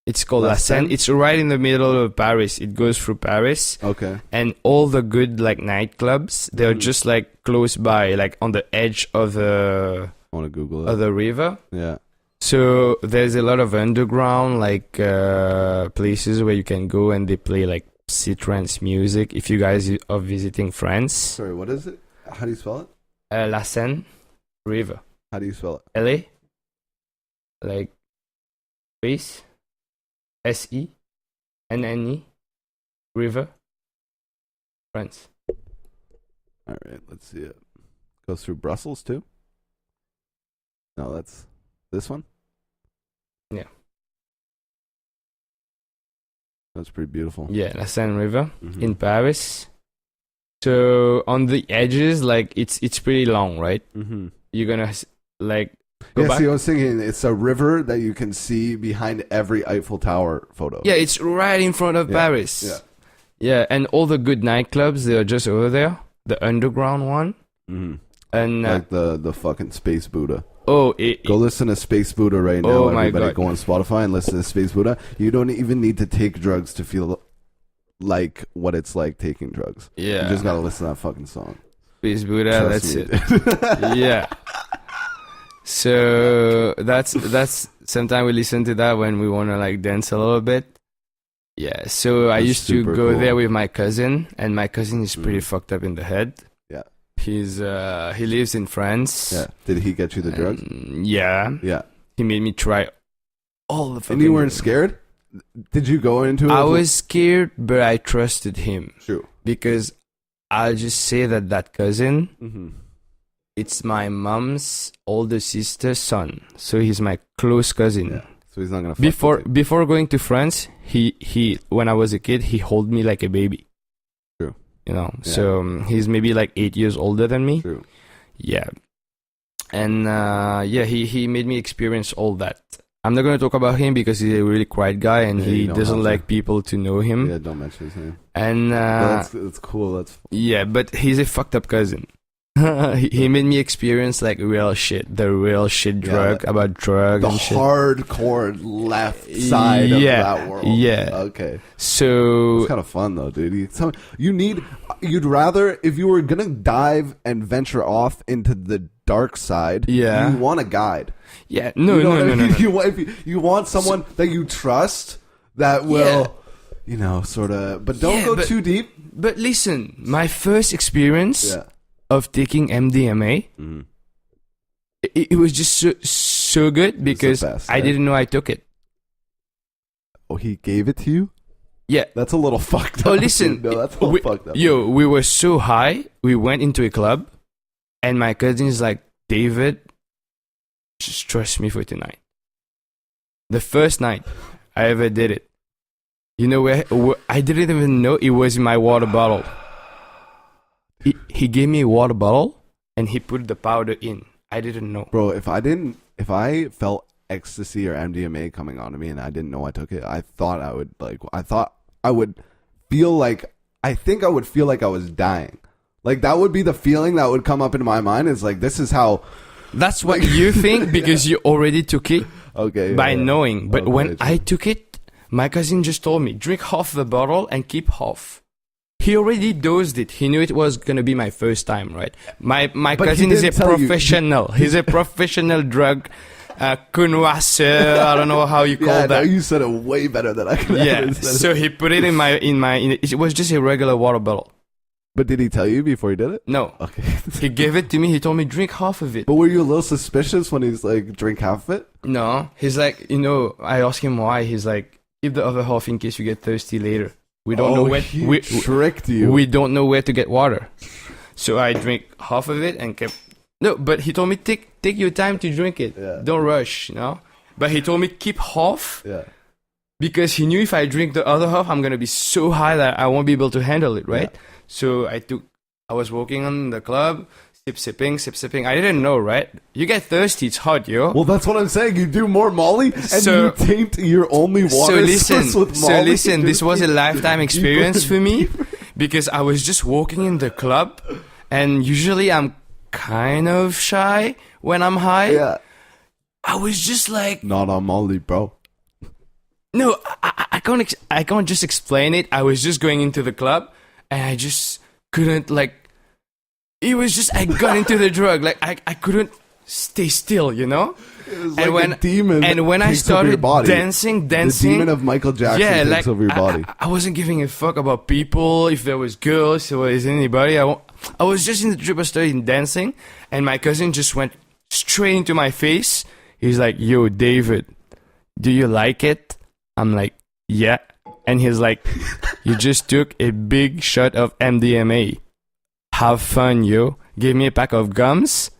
It's called La Seine. It's right in the middle of Paris. It goes through Paris. Okay. And all the good like nightclubs, they're just like close by, like on the edge of the I want to Google it. Of the river. Yeah. So there's a lot of underground like places where you can go and they play like psytrance music. If you guys are visiting France. Sorry, what is it? How do you spell it? La Seine River. How do you spell it? LA. Like Greece. SENNE River. France. All right, let's see it. Goes through Brussels too? No, that's this one? Yeah. That's pretty beautiful. Yeah, La Seine River in Paris. So on the edges, like it's pretty long, right? Mm-hmm. You're gonna like go back. See, I was thinking it's a river that you can see behind every Eiffel Tower photo. Yeah, it's right in front of Paris. Yeah. Yeah, and all the good nightclubs, they're just over there. The underground one. Mm-hmm. And like the fucking Space Buddha. Oh, go listen to Space Buddha right now. Oh my Everybody God. Go on Spotify and listen to Space Buddha. You don't even need to take drugs to feel like what it's like taking drugs. Yeah. You just gotta listen to that fucking song. Space Buddha, Trust that's me. it. Yeah. So that's sometimes we listen to that when we want to like dance a little bit. Yeah. So I used to go there with my cousin, and my cousin is pretty fucked up in the head. Yeah. He lives in France. Yeah. Did he get you the drugs? Yeah. Yeah. He made me try all the fucking. And you weren't scared? Did you go into it? I was scared, but I trusted him. True. Because I'll just say that cousin, it's my mom's older sister's son. So he's my close cousin. Yeah. So he's not gonna fuck before going to France, he when I was a kid, he held me like a baby. True. Yeah. So he's maybe like 8 years older than me. True. Yeah. And he made me experience all that. I'm not going to talk about him because he's a really quiet guy and he doesn't like people to know him. Yeah, don't mention his name. And that's cool. That's yeah, but he's a fucked up cousin. He made me experience like the real shit about drug and shit. The hardcore left side of that world. Yeah. Okay. So it's kind of fun though, dude. You'd rather, if you were gonna dive and venture off into the dark side, you want a guide. Yeah. No. You want someone that you trust that will, sort of, but don't go too deep. But listen, my first experience of taking MDMA, it was just so good because I didn't know I took it. Oh, he gave it to you? Yeah. That's a little fucked up. Oh, listen. No, that's a little fucked up. Yo, we were so high, we went into a club, and my cousin is like, David, just trust me for tonight. The first night I ever did it. You know where I didn't even know it was in my water bottle. He gave me a water bottle and he put the powder in. I didn't know. Bro, if I felt ecstasy or MDMA coming onto me and I didn't know I took it, I thought I would feel like I was dying. Like, that would be the feeling that would come up into my mind. Is like, this is how. That's what you think because you already took it. Okay. By knowing. But okay, when I took it, my cousin just told me, drink half the bottle and keep half. He already dosed it. He knew it was going to be my first time, right? My cousin is a professional. He's a professional drug connoisseur. I don't know how you call that. You said it way better than I could. Yeah. So he put it in it was just a regular water bottle. But did he tell you before he did it? No. Okay. He gave it to me. He told me, drink half of it. But were you a little suspicious when he's like, drink half of it? No. He's like, I asked him why. He's like, keep the other half in case you get thirsty later. We don't know where he tricked you. We don't know where to get water. So I drink half of it and kept. No, but he told me, take your time to drink it. Yeah. Don't rush, But he told me, keep half. Yeah. Because he knew if I drink the other half, I'm going to be so high that I won't be able to handle it, right? Yeah. So I was walking on the club, sipping. I didn't know, right? You get thirsty, it's hot, yo. Well, that's what I'm saying. You do more Molly, and you taint your only water source with Molly. So listen, this was a lifetime experience for me, because I was just walking in the club, and usually I'm kind of shy when I'm high. Yeah. I was just like... Not on Molly, bro. No, I can't just explain it. I was just going into the club, and I just couldn't, it was just, I got into the drug. I couldn't stay still, It was like when, a demon. And when I started dancing. The demon of Michael Jackson takes over your body. I wasn't giving a fuck about people, if there was girls, if there was anybody. I was just in the triple study dancing, and my cousin just went straight into my face. He's like, yo, David, do you like it? I'm like, yeah. And he's like, you just took a big shot of MDMA. Have fun, yo. Gave me a pack of gums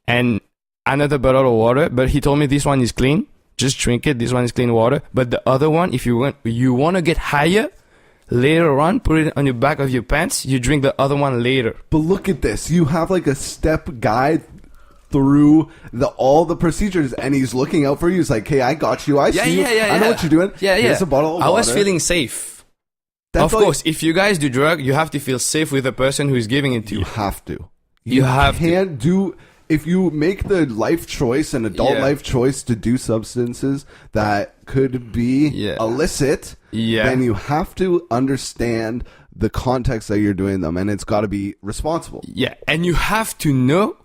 and another bottle of water. But he told me this one is clean. Just drink it. This one is clean water. But the other one, if you want to get higher, later on, put it on your back of your pants. You drink the other one later. But look at this. You have like a step guide through all the procedures, and he's looking out for you. He's like, hey, I got you. I see you. I know what you're doing. Yeah. Here's a bottle of water. I was feeling safe. Of course, if you guys do drug, you have to feel safe with the person who's giving it to you. You have to. You can't do... If you make the life choice, an adult life choice to do substances that could be illicit, then you have to understand the context that you're doing them, and it's got to be responsible. Yeah, and you have to know,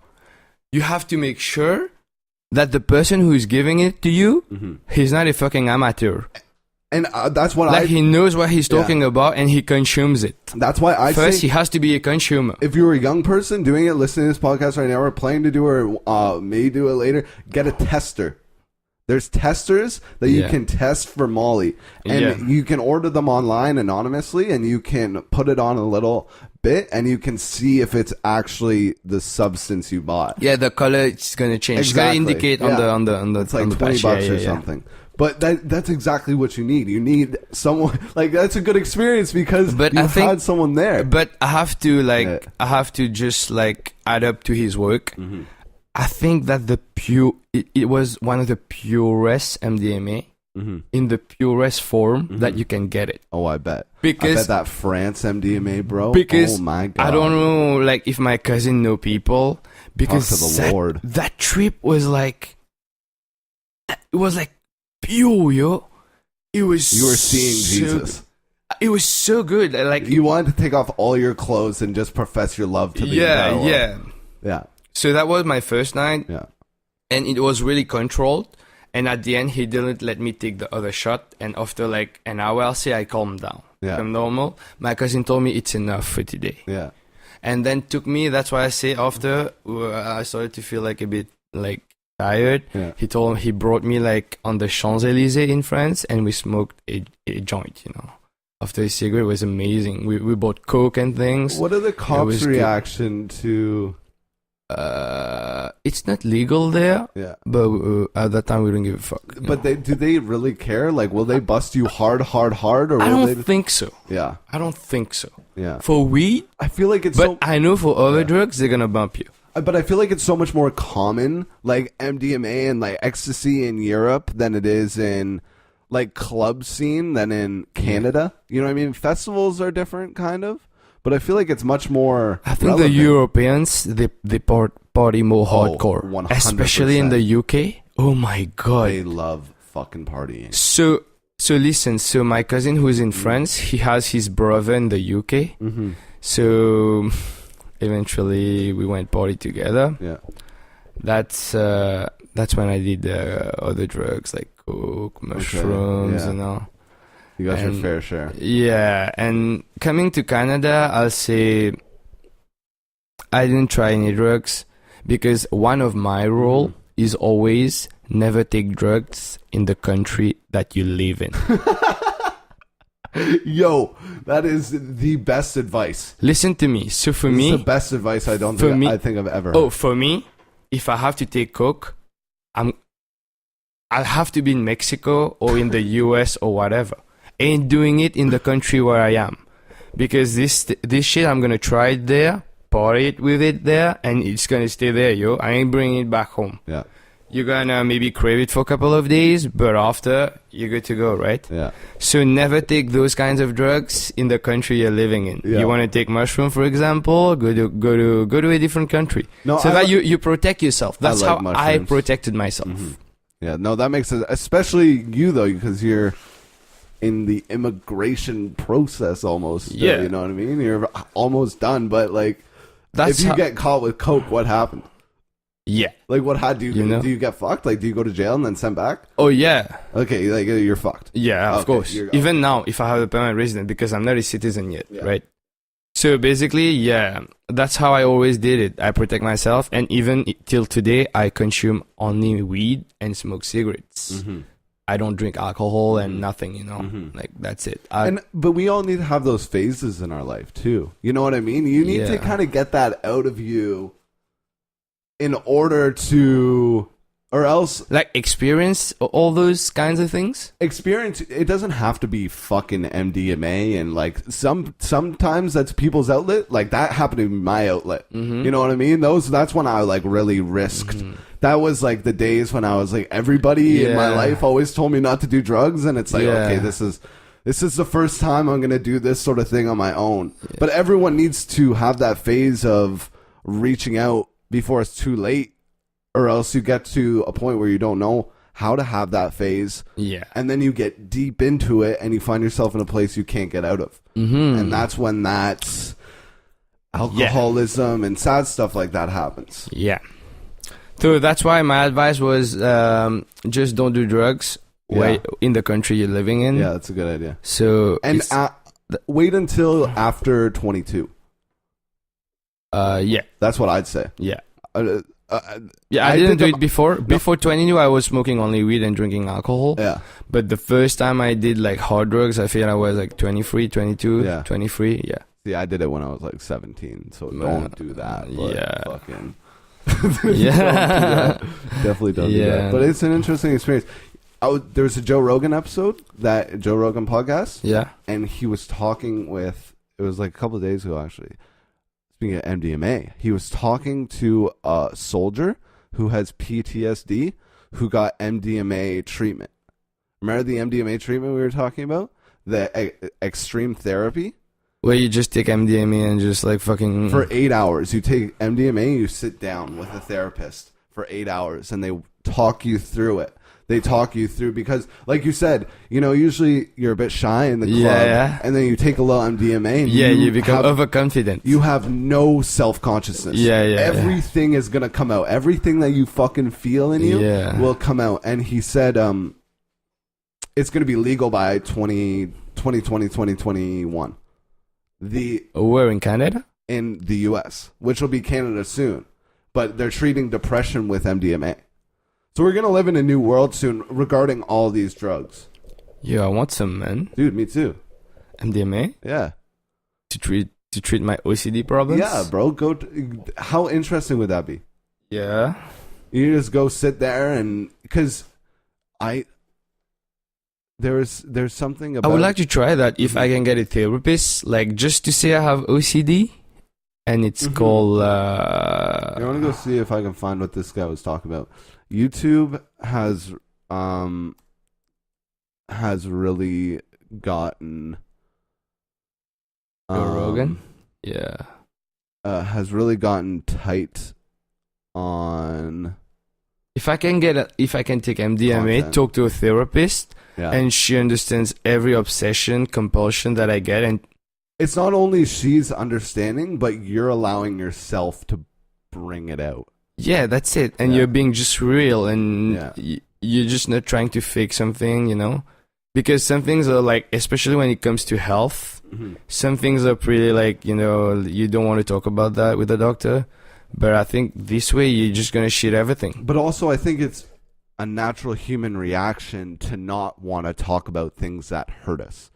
you have to make sure that the person who is giving it to you, he's not a fucking amateur. And that's what he knows what he's talking about, and he consumes it. That's why I First, he has to be a consumer. If you're a young person doing it, listening to this podcast right now, or planning to do it, or may do it later, get a tester. There's testers that you can test for Molly. And you can order them online anonymously, and you can put it on a little bit, and you can see if it's actually the substance you bought. Yeah, the color is going to change. Exactly. It's going to indicate on the it's like $20 or something. But that's exactly what you need. You need someone that's a good experience because had someone there. But I have to I have to just add up to his work. Mm-hmm. I think that it was one of the purest MDMA in the purest form that you can get it. Oh, I bet. Because I bet that France MDMA, bro. Because oh my God. I don't know, if my cousin know people. Because talk to the Lord. That trip was pure, yo. It was. You were seeing Jesus. It was so good. You wanted to take off all your clothes and just profess your love to the entire world. Yeah. So that was my first night. Yeah. And it was really controlled. And at the end, he didn't let me take the other shot. And after an hour, I'll say I calmed down. Yeah. I'm normal. My cousin told me it's enough for today. Yeah. And then took me. That's why I say after I started to feel a bit tired. Yeah. He brought me on the Champs-Elysees in France, and we smoked a joint, After a cigarette, it was amazing. We bought Coke and things. What are the cops' reaction to It's not legal there, Yeah. but at that time we don't give a fuck. But do they really care? Like, will they bust you hard, or I will don't they? think so. Yeah. I don't think so. Yeah. For weed, I feel like it's but I know for other drugs they're gonna bump you. But I feel like it's so much more common, like MDMA and like ecstasy in Europe than it is in like club scene than in Canada. You know what I mean? Festivals are different, kind of. But I feel like it's much more. I think relevant. the Europeans they party more hardcore, 100%. especially in the UK. Oh my god, They love fucking partying. So listen. So my cousin who's in France, he has his brother in the UK. Mm-hmm. So eventually we went party together. Yeah. That's when I did other drugs like coke, mushrooms, yeah. and all. You got your And- fair share. Yeah, and coming to Canada, I'll say I didn't try any drugs because one of my rule is always never take drugs in the country that you live in. Yo, that is the best advice. Listen to me. So for This is me, the best advice I for me- think I've ever heard. oh, for me, if I have to take coke, I'll have to be in Mexico or in the US or whatever. Ain't doing it in the country where I am, because this shit I'm gonna try it there, party it with it there, and it's gonna stay there, yo. I ain't bringing it back home. Yeah. You're gonna maybe crave it for a couple of days, but after you're good to go, right? Yeah. So never take those kinds of drugs in the country you're living in. Yeah. You want to take mushroom, for example, go to a different country. No, So I that li- you protect yourself. That's like how I mushrooms. protected myself. Mhm. Yeah, no, that makes sense. Especially you, though, because you're in the immigration process almost. still, Yeah. You know what I mean? You're almost done, but, like, That's if you how- get caught with coke, what happened? Yeah. Like, what had You know? do you get fucked? Like, do you go to jail and then sent back? Oh yeah. Okay, like, you're fucked. Yeah, of Okay, course. you're- Even now, if I have a permanent resident, because I'm not a citizen yet, Yeah. right? So basically, yeah, that's how I always did it. I protect myself, and even till today, I consume only weed and smoke cigarettes. Mm-hmm. I don't drink alcohol and nothing, you know, like that's it. But we all need to have those phases in our life, too. You know what I mean? You need to Yeah. kind of get that out of you in order to... Or else like experience all those kinds of things. experience, it doesn't have to be fucking MDMA, and like sometimes that's people's outlet. Like that happened to be my outlet. Mm-hmm. You know what I mean? That's when I like really risked. That was like the days when I was like, everybody in my Yeah. life always told me not to do drugs, and it's like, Yeah. okay, this is the first time I'm gonna do this sort of thing on my own. But everyone needs to have that phase of reaching out before it's too late, or else you get to a point where you don't know how to have that phase. Yeah. And then you get deep into it and you find yourself in a place you can't get out of. Mm-hmm. And that's when that's alcoholism and sad stuff like that happens. Yeah. So that's why my advice was just don't do drugs in the country you're living in. Yeah, that's a good idea. So And it's- wait until after 22. yeah. That's what I'd say. Yeah. Yeah, I didn't do think it before. Before 22, I was smoking only weed and drinking alcohol. Yeah. But the first time I did like hard drugs, I feel I was like 23, 22, Yeah. 23. Yeah. See, I did it when I was like 17, so don't do that. But yeah. Fucking. Yeah. Definitely don't do Yeah. that. But it's an interesting experience. There was a Joe Rogan episode, that Joe Rogan podcast, Yeah. and he was talking with, it was like a couple of days ago actually, speaking of MDMA, he was talking to a soldier who has PTSD who got MDMA treatment. Remember the MDMA treatment we were talking about? The extreme therapy? Where you just take MDMA and just like fucking... For 8 hours. You take MDMA, you sit down with a therapist for 8 hours, and they talk you through it. They talk you through, because, like you said, you know, usually you're a bit shy in the club, Yeah. and then you take a little MDMA, and you become have, overconfident. you have no self-consciousness. Yeah. Everything is going to come out. Everything that you fucking feel in you will come out. And he said it's going to be legal by 2021. Where in Canada? In the U.S., which will be Canada soon. But they're treating depression with MDMA. So we're going to live in a new world soon regarding all these drugs. Yeah, I want some, man. Dude, me too. MDMA? Yeah. To treat to treat my OCD problems. Yeah, bro. How interesting would that be? Yeah. You just go sit there and because there's something about. I would like to try that if I can get a therapist, like just to say I have OCD, and it's called. I want to go see if I can find what this guy was talking about. YouTube has really gotten. Joe Rogan. Yeah. Has really gotten tight on. If I can take MDMA, Content. talk to a therapist, Yeah. and she understands every obsession, compulsion that I get, and It's not only she's understanding, but you're allowing yourself to bring it out. yeah, that's it. And Yeah. you're being just real, and Yeah. you're just not trying to fake something, you know? Because some things are like, especially when it comes to health, some things are pretty like, you know, you don't want to talk about that with the doctor. But I think this way you're just going to shit everything. But also, I think it's a natural human reaction to not want to talk about things that hurt us.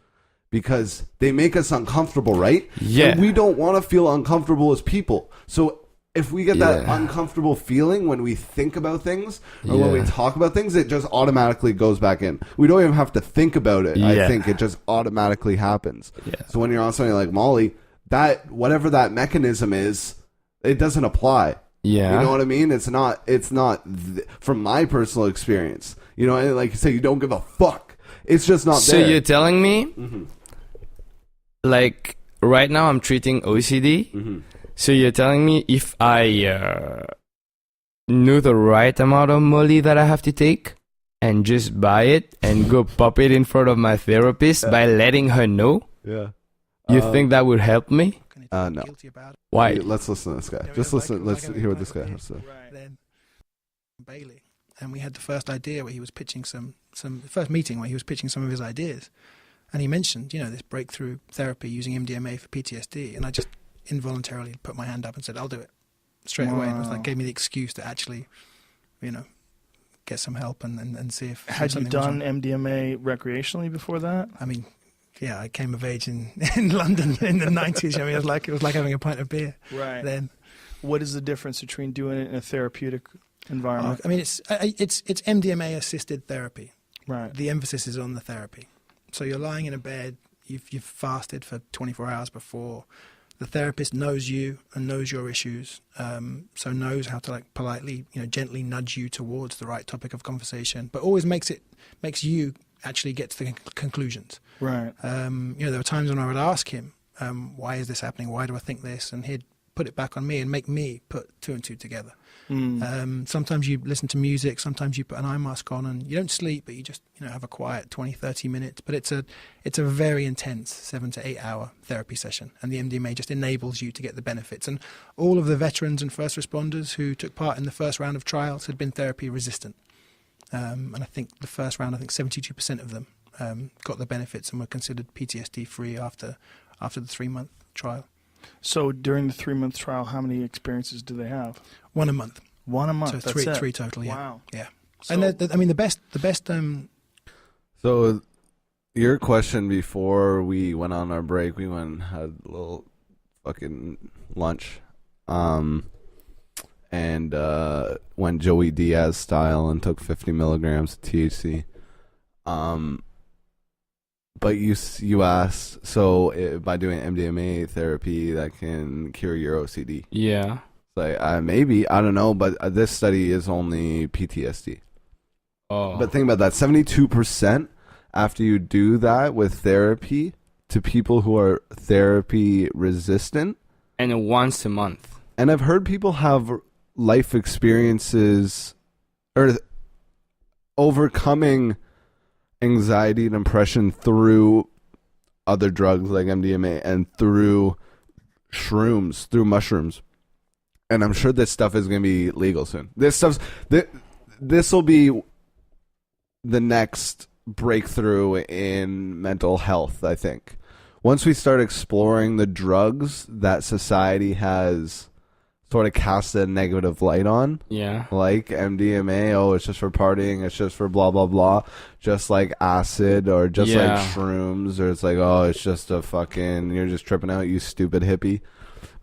Because they make us uncomfortable, right? Yeah. And we don't want to feel uncomfortable as people. So if we get that Yeah. uncomfortable feeling when we think about things or when we Yeah. talk about things, it just automatically goes back in. We don't even have to think about it. I Yeah. think it just automatically happens. Yeah. So when you're on something like Molly, that whatever that mechanism is, it doesn't apply. Yeah. You know what I mean? It's not from my personal experience. You know, and like you say, you don't give a fuck. It's just not So there. you're telling me, like, right now I'm treating OCD. So you're telling me if I know the right amount of Molly that I have to take and just buy it and go pop it in front of my therapist by letting her know, Yeah. you think that would help me? No. Guilty about it. Why? Let's listen to this guy. Yeah, Just it was listen. like- it was Let's like having hear what a this guy pint of has to say. beer. Then Bailey, and we had the first idea where he was pitching some first meeting where he was pitching some of his ideas, and he mentioned, you know, this breakthrough therapy using MDMA for PTSD, and I just involuntarily put my hand up and said, "I'll do it," straight away. And it was like gave me the excuse to actually, you know, get some help and see if Had you something was done wrong. MDMA recreationally before that? I mean, yeah, I came of age in London in the 90s. I mean, it was like having a pint of beer. Right. Then, What is the difference between doing it in a therapeutic environment? I mean, it's MDMA assisted therapy. Right. The emphasis is on the therapy. So you're lying in a bed. You've fasted for 24 hours before. The therapist knows you and knows your issues, so knows how to like politely, you know, gently nudge you towards the right topic of conversation, but always makes you actually get to the conclusions. Right. You know, there were times when I would ask him, why is this happening? Why do I think this? And he'd put it back on me and make me put two and two together. Sometimes you listen to music, sometimes you put an eye mask on and you don't sleep, but you just, you know, have a quiet 20, 30 minutes. But it's a very intense 7 to 8 hour therapy session, and the MDMA just enables you to get the benefits. And all of the veterans and first responders who took part in the first round of trials had been therapy resistant. And I think the first round, 72% of them got the benefits and were considered PTSD free after the 3-month trial. So during the 3-month trial, how many experiences do they have? 1 a month. 1 a month. So That's three it. total. Yeah. Wow. Yeah. So, And the best. So, your question before we went on our break, we went and had a little fucking lunch, and went Joey Diaz style and took 50 milligrams of THC. But you asked, so by doing MDMA therapy, that can cure your OCD. Yeah. Like maybe, I don't know, but this study is only PTSD. Oh. But think about that, 72% after you do that with therapy to people who are therapy resistant. And once a month. And I've heard people have life experiences or overcoming anxiety and depression through other drugs like MDMA and through shrooms, through mushrooms. And I'm sure this stuff is going to be legal soon. This will be the next breakthrough in mental health, I think. Once we start exploring the drugs that society has sort of cast a negative light on. Yeah. Like MDMA, oh, it's just for partying, it's just for blah, blah, blah. Just like acid or just like shrooms, or it's like, oh, it's just a fucking, you're just tripping out, you stupid hippie.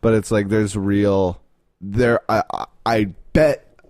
But it's like there's real, I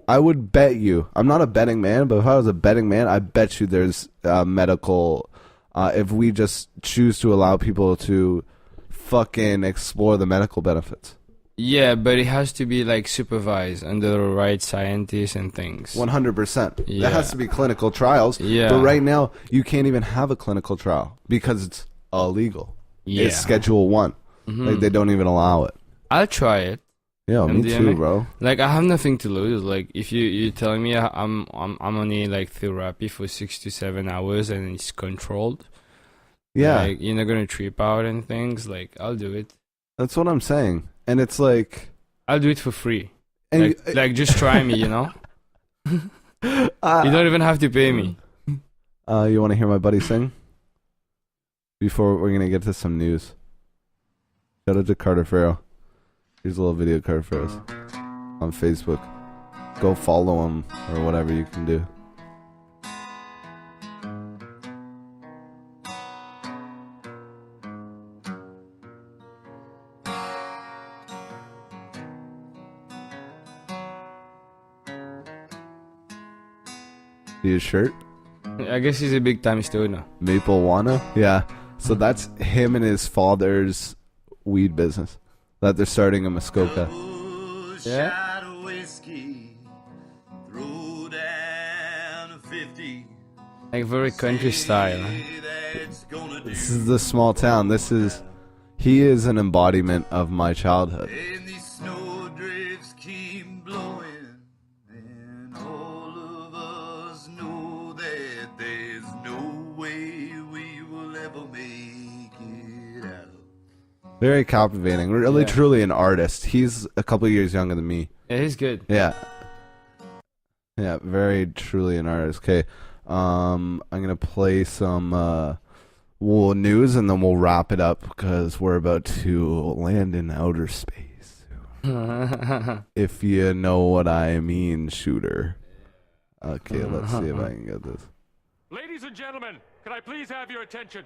would bet you, I'm not a betting man, but if I was a betting man, I bet you there's medical, if we just choose to allow people to fucking explore the medical benefits. Yeah, but it has to be like supervised under the right scientists and things. 100%. Yeah. That has to be clinical trials. Yeah. But right now, you can't even have a clinical trial because it's illegal. Yeah. It's Schedule 1. Like, they don't even allow it. I'll try it. Yeah, me MDMA. too, bro. Like, I have nothing to lose. Like, if you're telling me I'm only like therapy for 6 to 7 hours and it's controlled. Yeah. Like, you're not gonna trip out and things. Like, I'll do it. That's what I'm saying. And it's like... I'll do it for free. And Like just try me, you know? You don't even have to pay me. You want to hear my buddy sing? Before we're going to get to some news. Shout out to Carter Farrow. Here's a little video of Carter Farrow's on Facebook. Go follow him or whatever you can do. See his shirt? I guess he's a big time stoner. Maple Wana? Yeah. So that's him and his father's weed business that they're starting in Muskoka. Yeah. Like very country style. Huh? This is the small town. He is an embodiment of my childhood. Very captivating. Really, truly an artist. He's a couple years younger than me. Yeah, he's good. Yeah. Yeah, very truly an artist. Okay. I'm going to play some news and then we'll wrap it up because we're about to land in outer space. If you know what I mean, shooter. Okay, let's see if I can get this. Ladies and gentlemen, can I please have your attention?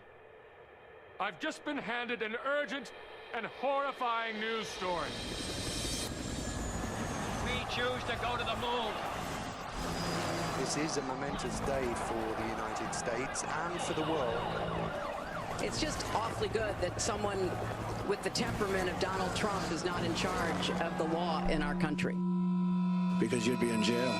I've just been handed an urgent and horrifying news story. We choose to go to the moon. This is a momentous day for the United States and for the world. It's just awfully good that someone with the temperament of Donald Trump is not in charge of the law in our country. Because you'd be in jail.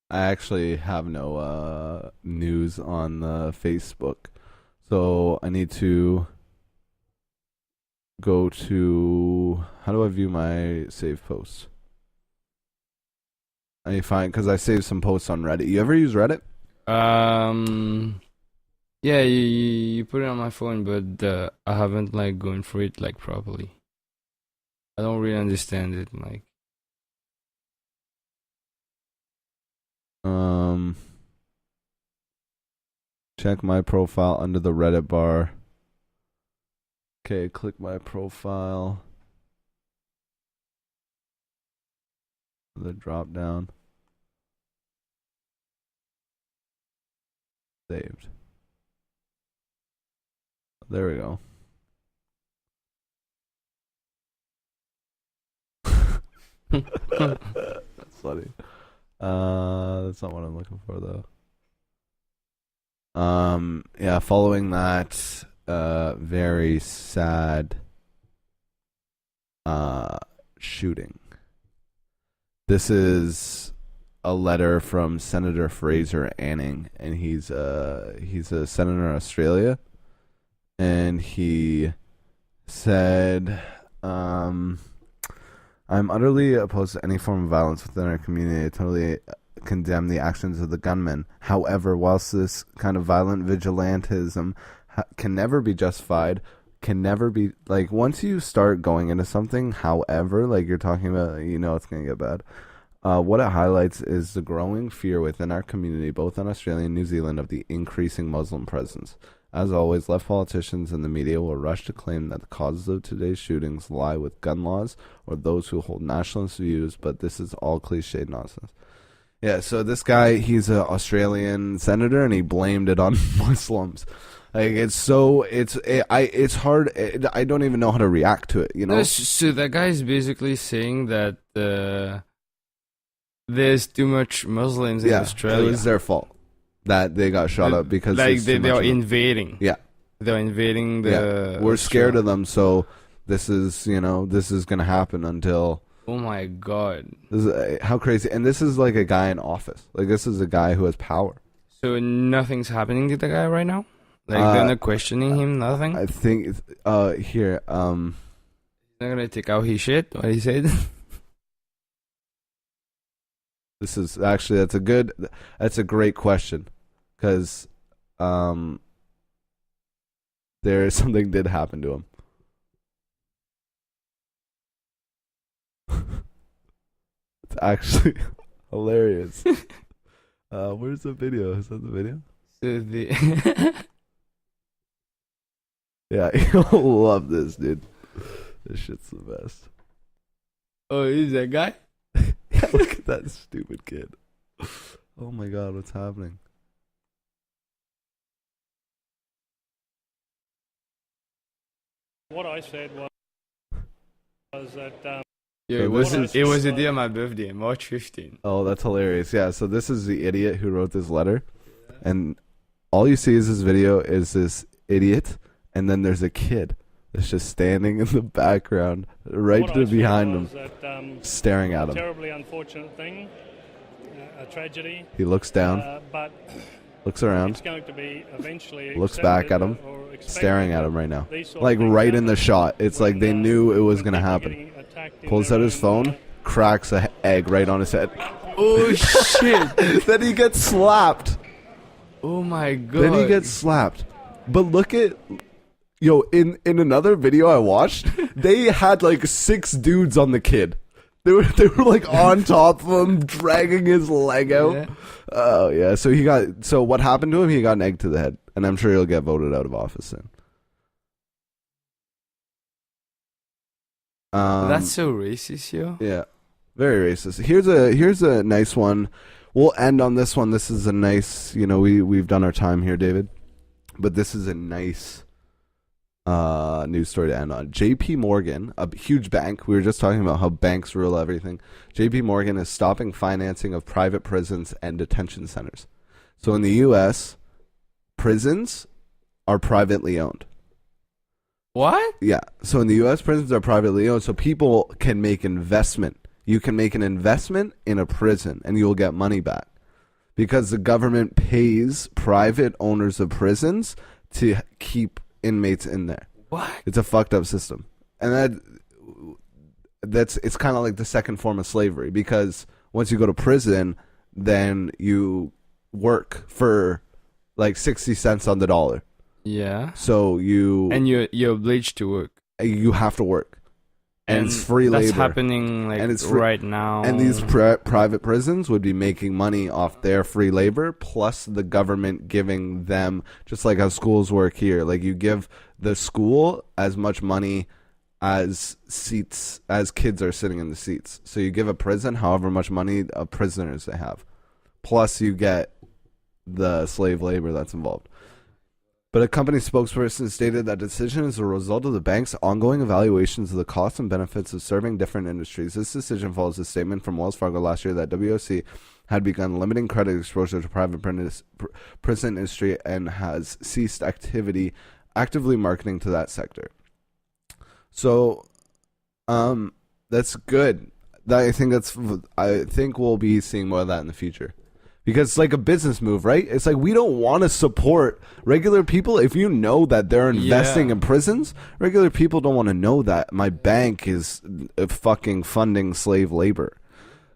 I actually have no news on Facebook, so I need to go to, how do I view my saved posts? I need to find, because I saved some posts on Reddit. You ever use Reddit? Yeah, you put it on my phone, but I haven't like gone through it like properly. I don't really understand it, like. Check my profile under the Reddit bar. Okay, click my profile. The drop down. Saved. There we go. That's funny. That's not what I'm looking for though. Yeah, following that very sad shooting. This is a letter from Senator Fraser Anning, and he's a senator in Australia, and he said, I'm utterly opposed to any form of violence within our community. I totally condemn the actions of the gunmen. However, whilst this kind of violent vigilantism can never be justified, can never be, like, once you start going into something, however, like you're talking about, you know it's going to get bad. What it highlights is the growing fear within our community, both in Australia and New Zealand, of the increasing Muslim presence. As always, left politicians and the media will rush to claim that the causes of today's shootings lie with gun laws or those who hold nationalist views, but this is all cliched nonsense. Yeah, so this guy, he's an Australian senator, and he blamed it on Muslims. Like, it's hard. I don't even know how to react to it, you know? So that guy is basically saying that there's too much Muslims in Australia. It was their fault that they got shot up because they are invading. Yeah, they're invading the. Yeah. We're scared of them, so this is gonna happen until. Oh my god! How crazy! And this is like a guy in office. Like, this is a guy who has power. So nothing's happening to the guy right now. Like, they're not questioning him. Nothing. I think here. They're gonna take out his shit. What he said. This is actually that's a great question, because something did happen to him. It's actually hilarious. Where's the video? Is that the video? So yeah, you'll love this, dude. This shit's the best. Oh, is that guy? Yeah, look at that stupid kid. Oh my god, what's happening? What I said was that. Yeah, it was a day of my birthday, March 15th. Oh, that's hilarious. Yeah, so this is the idiot who wrote this letter, and all you see is this video is this idiot, and then there's a kid that's just standing in the background, right behind him, staring at him. Terribly unfortunate thing, a tragedy. He looks down, but looks around, it's going to be eventually looks back at him, staring at him right now, like right in the shot. It's like they knew it was gonna happen. Pulls out his phone, cracks an egg right on his head. Oh shit! Then he gets slapped. Oh my god! Then he gets slapped. But look at, in another video I watched, they had like 6 dudes on the kid. They were like on top of him, dragging his leg out. Yeah. Oh yeah. So what happened to him? He got an egg to the head, and I'm sure he'll get voted out of office soon. That's so racist, yo. Yeah, very racist. Here's a nice one. We'll end on this one. This is a nice, we've done our time here, David, but this is a nice news story to end on. JP Morgan, a huge bank. We were just talking about how banks rule everything. JP Morgan is stopping financing of private prisons and detention centers. So in the U.S., prisons are privately owned. What? Yeah. So in the U.S., prisons are privately owned, so people can make investment. You can make an investment in a prison, and you'll get money back, because the government pays private owners of prisons to keep inmates in there. What? It's a fucked up system, and it's kind of like the second form of slavery, because once you go to prison, then you work for like 60 cents on the dollar. Yeah. So you're obliged to work. You have to work, and it's free labor. That's happening right now. And these private prisons would be making money off their free labor, plus the government giving them, just like how schools work here. Like, you give the school as much money as kids are sitting in the seats. So you give a prison however much money of prisoners they have, plus you get the slave labor that's involved. But a company spokesperson stated that decision is a result of the bank's ongoing evaluations of the costs and benefits of serving different industries. This decision follows a statement from Wells Fargo last year that WOC had begun limiting credit exposure to private prison industry and has ceased actively marketing to that sector. So, that's good. I think we'll be seeing more of that in the future. Because it's like a business move, right? It's like, we don't want to support regular people. If you know that they're investing in prisons, regular people don't want to know that my bank is fucking funding slave labor.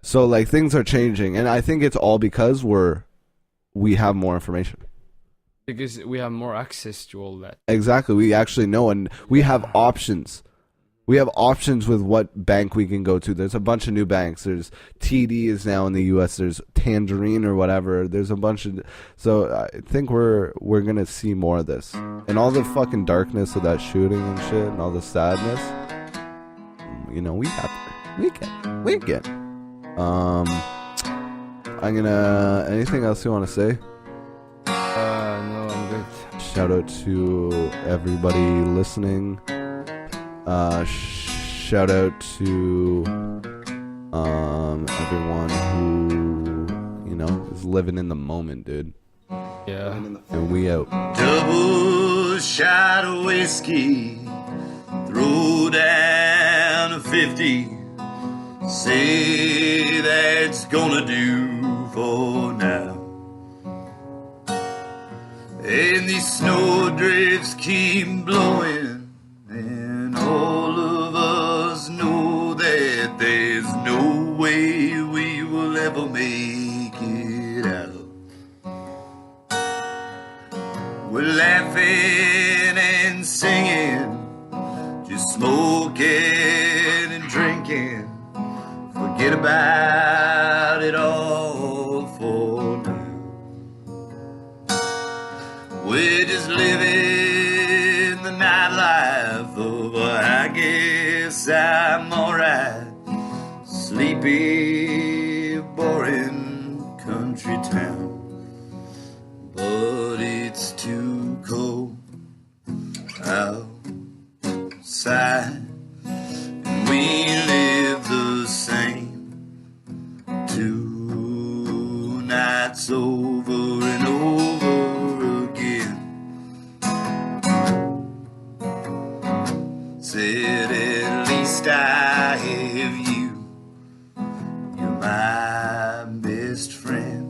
So, like, things are changing. And I think it's all because we have more information. Because we have more access to all that. Exactly. We actually know, and we have options. We have options with what bank we can go to. There's a bunch of new banks. There's TD is now in the U.S. There's Tangerine or whatever. There's a bunch of. So I think we're gonna see more of this, and all the fucking darkness of that shooting and shit, and all the sadness. You know, we get. I'm gonna. Anything else you want to say? No, I'm good. Shout out to everybody listening. Shout out to everyone who, you know, is living in the moment, dude. Yeah. And we out. Double shot of whiskey, throw down a 50. Say that's gonna do for now. And these snowdrifts keep blowing, and all of us know that there's no way we will ever make it out. We're laughing and singing, just smoking and drinking. Forget about it all for now. We're just living the nightlife of I guess I'm alright. Sleepy, boring country town. But it's too cold outside, and we live the same. 2 nights over and over again. Said at least I have you. You're my best friend.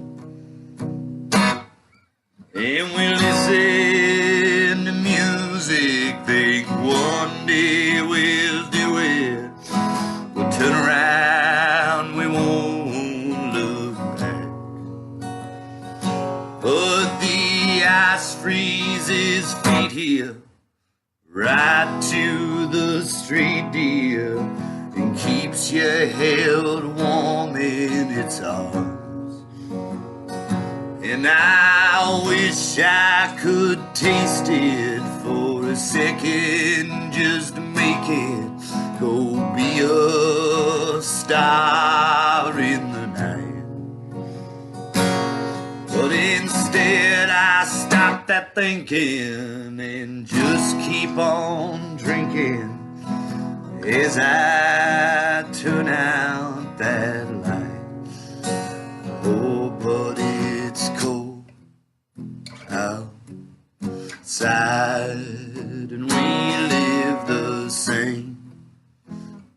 And we listen to music, think one day we'll do it. We'll turn around, we won't look back. But the ice freezes feet here, right to the street, dear, and keeps you held warm in its arms. And I wish I could taste it for a second, just to make it go be a star in the night. But instead I stopped that thinking and just keep on drinking as I turn out that light. Oh, but it's cold outside, and we live the same.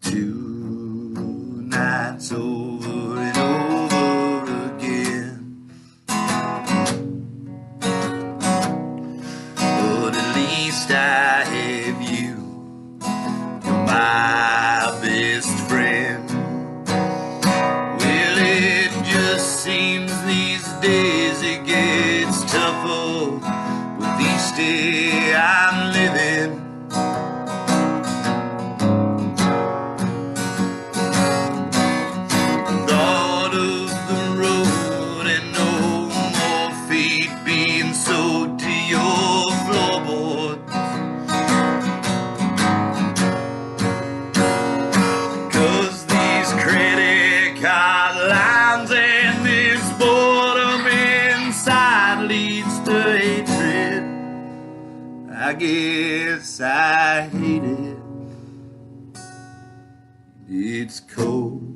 2 nights over and over again. But at least I have you. You're my best friend. Well, it just seems these days it gets tougher with each day I'm living. Thought of the road and no more feet being sewed to your floorboard. 'Cause these credit card lines and this boredom inside leads to hatred. I guess I hate it. It's cold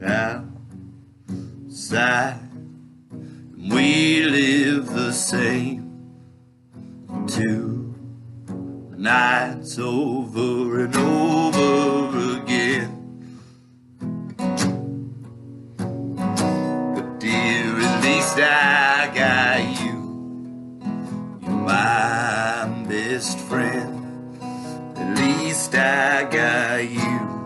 outside, we live the same. 2 nights over and over again. But dear, at least I got you. You're my best friend. At least I got you.